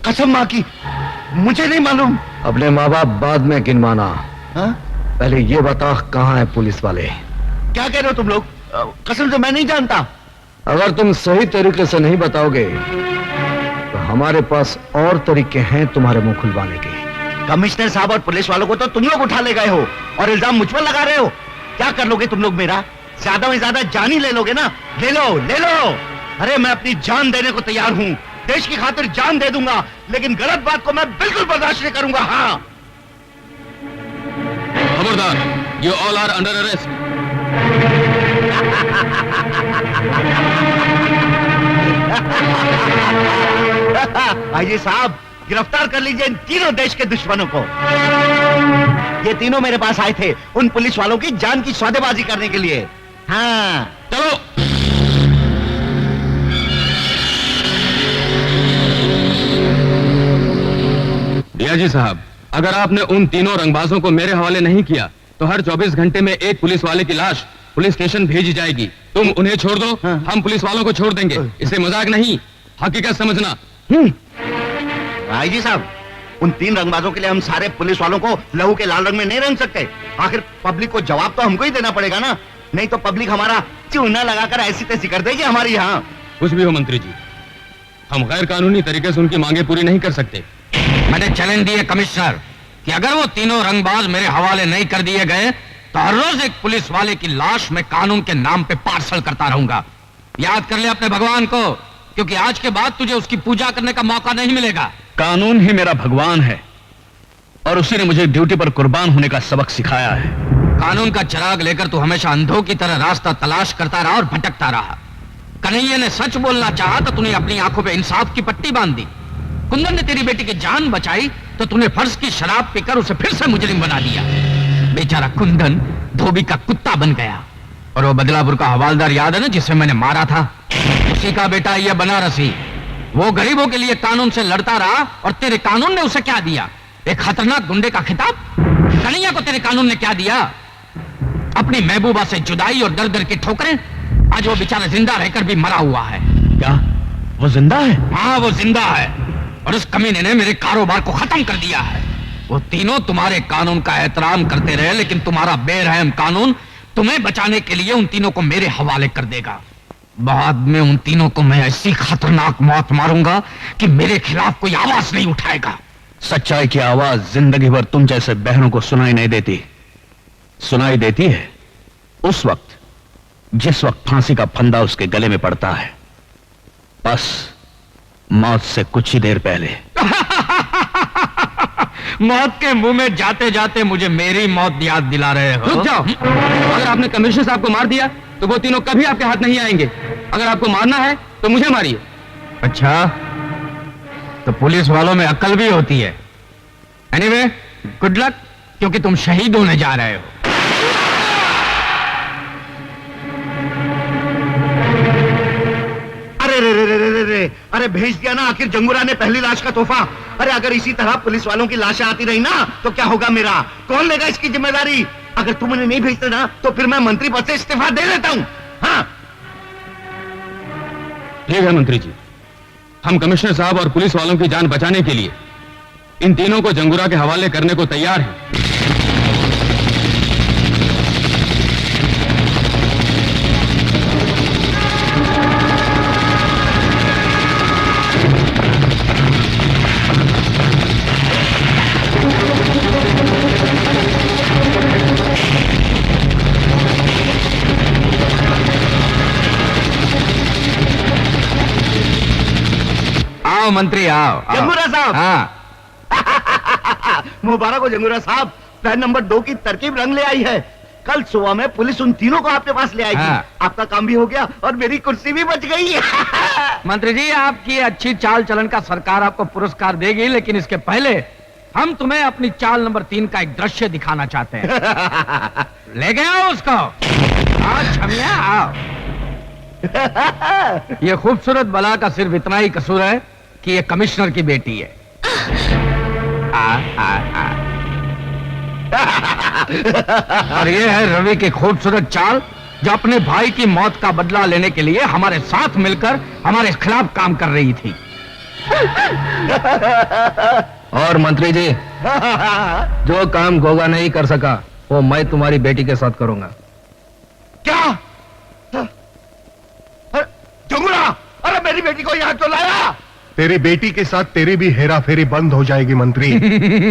कसम मां की, मुझे नहीं मालूम। अपने माँ बाप बाद में गिनवाना, पहले ये बता कहां है पुलिस वाले? क्या कह रहे हो तुम लोग? कसम से मैं नहीं जानता। अगर तुम सही तरीके से नहीं बताओगे तो हमारे पास और तरीके हैं तुम्हारे मुंह खुलवाने के। कमिश्नर साहब और पुलिस वालों को तो तुम लोग उठा ले गए हो और इल्जाम मुझ पर लगा रहे हो। क्या कर लोगे तुम लोग मेरा? ज्यादा में ज्यादा जान ही ले लोगे ना? ले लो, ले लो। अरे मैं अपनी जान देने को तैयार हूं, देश की खातिर जान दे दूंगा, लेकिन गलत बात को मैं बिल्कुल बर्दाश्त नहीं करूंगा। हाँ, खबरदार, you all are under arrest. IG साहब, गिरफ्तार कर लीजिए इन तीनों देश के दुश्मनों को। ये तीनों मेरे पास आए थे उन पुलिस वालों की जान की सौदेबाजी करने के लिए। हाँ, चलो। डीआईजी साहब, अगर आपने उन तीनों रंगबाजों को मेरे हवाले नहीं किया तो हर 24 घंटे में एक पुलिस वाले की लाश पुलिस स्टेशन भेजी जाएगी। तुम उन्हें छोड़ दो, हम पुलिस वालों को छोड़ देंगे। इसे मजाक नहीं, हकीकत समझना। आईजी साहब, उन तीन रंगबाजों के लिए हम सारे पुलिस वालों को लहू के लाल रंग में नहीं रंग सकते। आखिर पब्लिक को जवाब तो हमको ही देना पड़ेगा ना, नहीं तो पब्लिक हमारा चूना लगाकर ऐसी तैसी कर देगी हमारी। यहाँ कुछ भी हो मंत्री जी, हम गैर कानूनी तरीके से उनकी मांगे पूरी नहीं कर सकते। मैंने चैलेंज दिए कमिश्नर कि अगर वो तीनों रंगबाज मेरे हवाले नहीं कर दिए गए तो हर रोज एक पुलिस वाले की लाश मैं कानून के नाम पे पार्सल करता रहूंगा। याद कर ले अपने भगवान को, क्योंकि आज के बाद तुझे उसकी पूजा करने का मौका नहीं मिलेगा। कानून ही मेरा भगवान है और उसी ने मुझे ड्यूटी पर कुर्बान होने का सबक सिखाया है। कानून का चिराग लेकर तू हमेशा अंधों की तरह रास्ता तलाश करता रहा और भटकता रहा। कन्हैया ने सच बोलना चाहा तो तूने अपनी आंखों पे इंसाफ की पट्टी बांध दी। कुंदन ने तेरी बेटी की जान बचाई तो तूने फर्ज की शराब पीकर उसे फिर से मुजरिम बना दिया। बेचारा कुंदन धोबी का कुत्ता बन गया। और वो बदलापुर का हवालदार याद है ना, जिसे मैंने मारा था? उसी का बेटा ये बनारसी, वो गरीबों के लिए कानून से लड़ता रहा और तेरे कानून ने उसे क्या दिया? एक खतरनाक गुंडे का खिताब। कन्हैया को तेरे कानून ने क्या दिया? अपनी महबूबा से जुदाई और दर दर की ठोकरें। आज वो बेचारा जिंदा रहकर भी मरा हुआ है। क्या वो जिंदा है? हाँ, वो जिंदा है और उस कमीने ने मेरे कारोबार को खत्म कर दिया है। वो तीनों तुम्हारे कानून का एहतराम करते रहे, लेकिन तुम्हारा बेरहम कानून तुम्हें बचाने के लिए उन तीनों को मेरे हवाले कर देगा। बाद में उन तीनों को मैं ऐसी खतरनाक मौत मारूंगा कि मेरे खिलाफ कोई आवाज नहीं उठाएगा। सच्चाई की आवाज जिंदगी भर तुम जैसे बहनों को सुनाई नहीं देती। सुनाई देती है उस वक्त जिस वक्त फांसी का फंदा उसके गले में पड़ता है, बस मौत से कुछ ही देर पहले। मौत के मुंह में जाते जाते मुझे मेरी मौत याद दिला रहे हो। रुक जाओ। अगर आपने कमिश्नर साहब को मार दिया तो वो तीनों कभी आपके हाथ नहीं आएंगे। अगर आपको मारना है तो मुझे मारिए। अच्छा, तो पुलिस वालों में अक्ल भी होती है। एनीवे, गुड लक, क्योंकि तुम शहीद होने जा रहे हो। अरे रे रे रे रे रे, अरे भेज दिया ना आखिर जंगूरा ने पहली लाश का तोहफा। अरे अगर इसी तरह पुलिस वालों की लाशें आती रही ना तो क्या होगा मेरा? कौन लेगा इसकी जिम्मेदारी? अगर तुम उन्हें नहीं भेजते ना तो फिर मैं मंत्री पद से इस्तीफा दे देता हूं। हाँ, ठीक है मंत्री जी, हम कमिश्नर साहब और पुलिस वालों की जान बचाने के लिए इन तीनों को जंगूरा के हवाले करने को तैयार हैं। आओ मंत्री, आओ। जंगूरा साहब। हाँ। मुबारक हो जंगूरा साहब, प्लान नंबर 2 की तरकीब रंग ले आई है। कल सुबह में पुलिस उन तीनों को आपके पास ले आएगी। हाँ। आपका काम भी हो गया और मेरी कुर्सी भी बच गई। मंत्री जी, आपकी अच्छी चाल चलन का सरकार आपको पुरस्कार देगी, लेकिन इसके पहले हम तुम्हें अपनी चाल नंबर 3 का एक दृश्य दिखाना चाहते हैं। ले गए आओ उसको। आओ छमिया, आओ। ये खूबसूरत बला का सिर्फ इतना ही कसूर है कि ये कमिश्नर की बेटी है। और ये है रवि की खूबसूरत चाल, जो अपने भाई की मौत का बदला लेने के लिए हमारे साथ मिलकर हमारे खिलाफ काम कर रही थी। और मंत्री जी, जो काम गोगा नहीं कर सका वो मैं तुम्हारी बेटी के साथ करूंगा। क्या? जमुना, अरे मेरी बेटी को यहाँ क्यों लाया? तेरी बेटी के साथ तेरी भी हेरा फेरी बंद हो जाएगी मंत्री।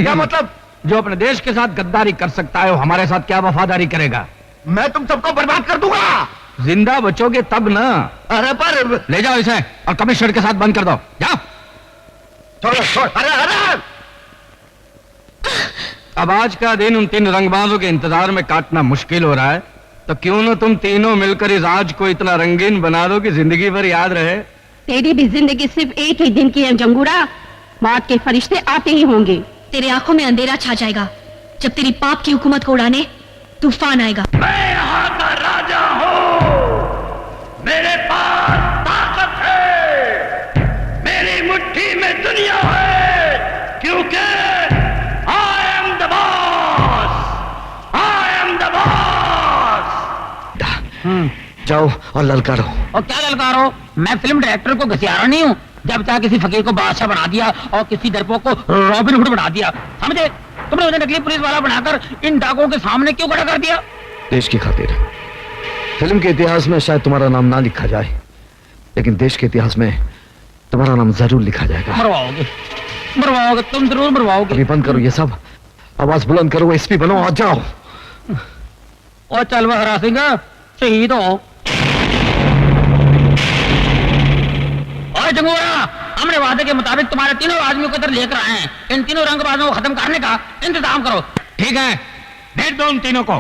क्या मतलब? जो अपने देश के साथ गद्दारी कर सकता है वो हमारे साथ क्या वफादारी करेगा? मैं तुम सबको बर्बाद कर दूंगा। जिंदा बचोगे तब ना। अरे पर ले जाओ इसे और कमिश्नर के साथ बंद कर दो। जाओ। छोड़। अरे अब आज का दिन उन 3 रंगबाजों के इंतजार में काटना मुश्किल हो रहा है, तो क्यों ना तुम तीनों मिलकर इस आज को इतना रंगीन बना दो कि जिंदगी भर याद रहे। तेरी भी जिंदगी सिर्फ एक ही दिन की है जंगूरा। मौत के फरिश्ते आते ही होंगे। तेरे आंखों में अंधेरा छा जाएगा जब तेरी पाप की हुकूमत को उड़ाने तूफान आएगा। मैं यहाँ का राजा हूँ, मेरे पास ताकत है, मेरी मुट्ठी में दुनिया है, क्योंकि I am the boss, I am the boss। जाओ और ललकारो। और क्या ललकारो? मैं फिल्म डायरेक्टर को घसियारा नहीं हूँ। जब चाहे किसी फकीर को बादशाह बना दिया और किसी दरपो को रॉबिन हुड बना दिया। समझे? तुमने उन्हें नकली पुलिस वाला बनाकर इन डाकुओं के सामने क्यों खड़ा कर दिया? देश की खातिर। फिल्म के इतिहास में शायद तुम्हारा नाम ना लिखा जाए, लेकिन देश के इतिहास में तुम्हारा नाम जरूर लिखा जाएगा। मरवाओगे, तुम जरूर मरवाओगे। अभी बंद करो ये सब, आवाज बुलंद करो, एसपी बनो और जाओ। और चल वह हरा सिंह, शहीद हो। और जंगूरा, हमने वादे के मुताबिक तुम्हारे तीनों आदमियों को इधर लेकर आए हैं। इन तीनों रंगबाजों को खत्म करने का इंतजाम करो। ठीक है, भेज दो उन तीनों को।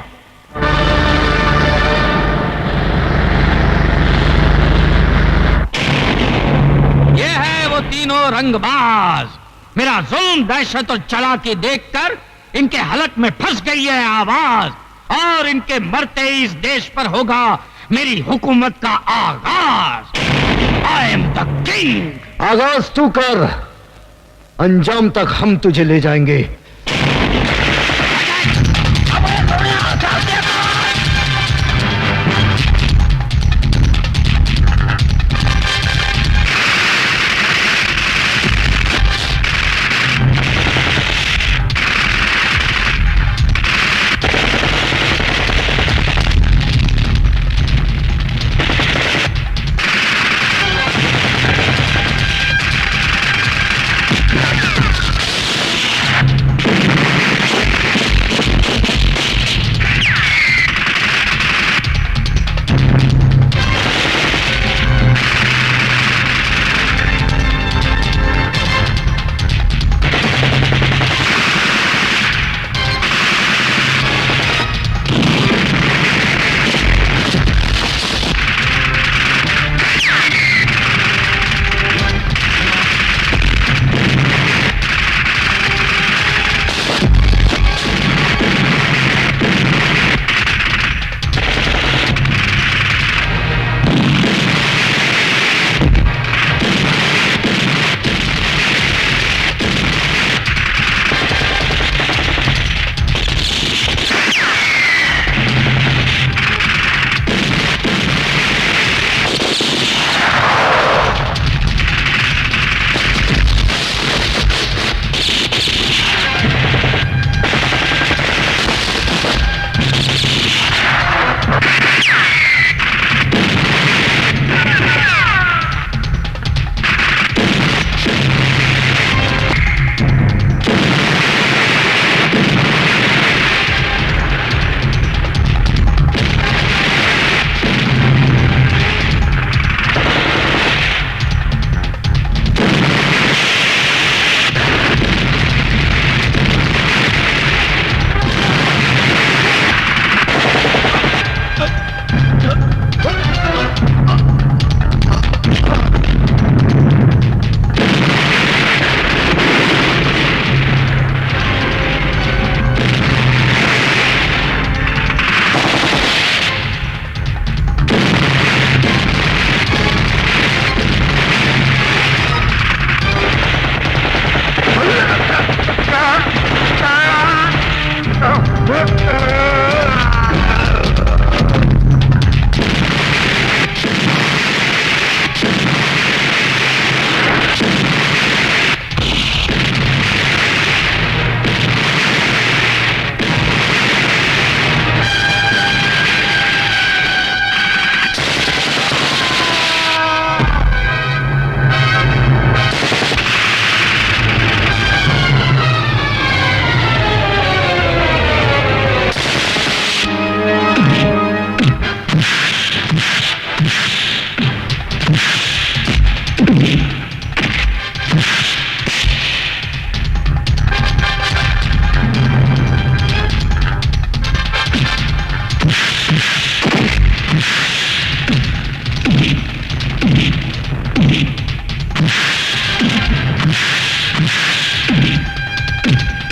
ये है वो तीनों रंगबाज। मेरा जुल्म, दहशत और चालाकी देखकर इनके हलक में फंस गई है आवाज, और इनके मरते ही इस देश पर होगा मेरी हुकूमत का आगाज। I am the king. आगाज तू कर, अंजाम तक हम तुझे ले जाएंगे।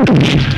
है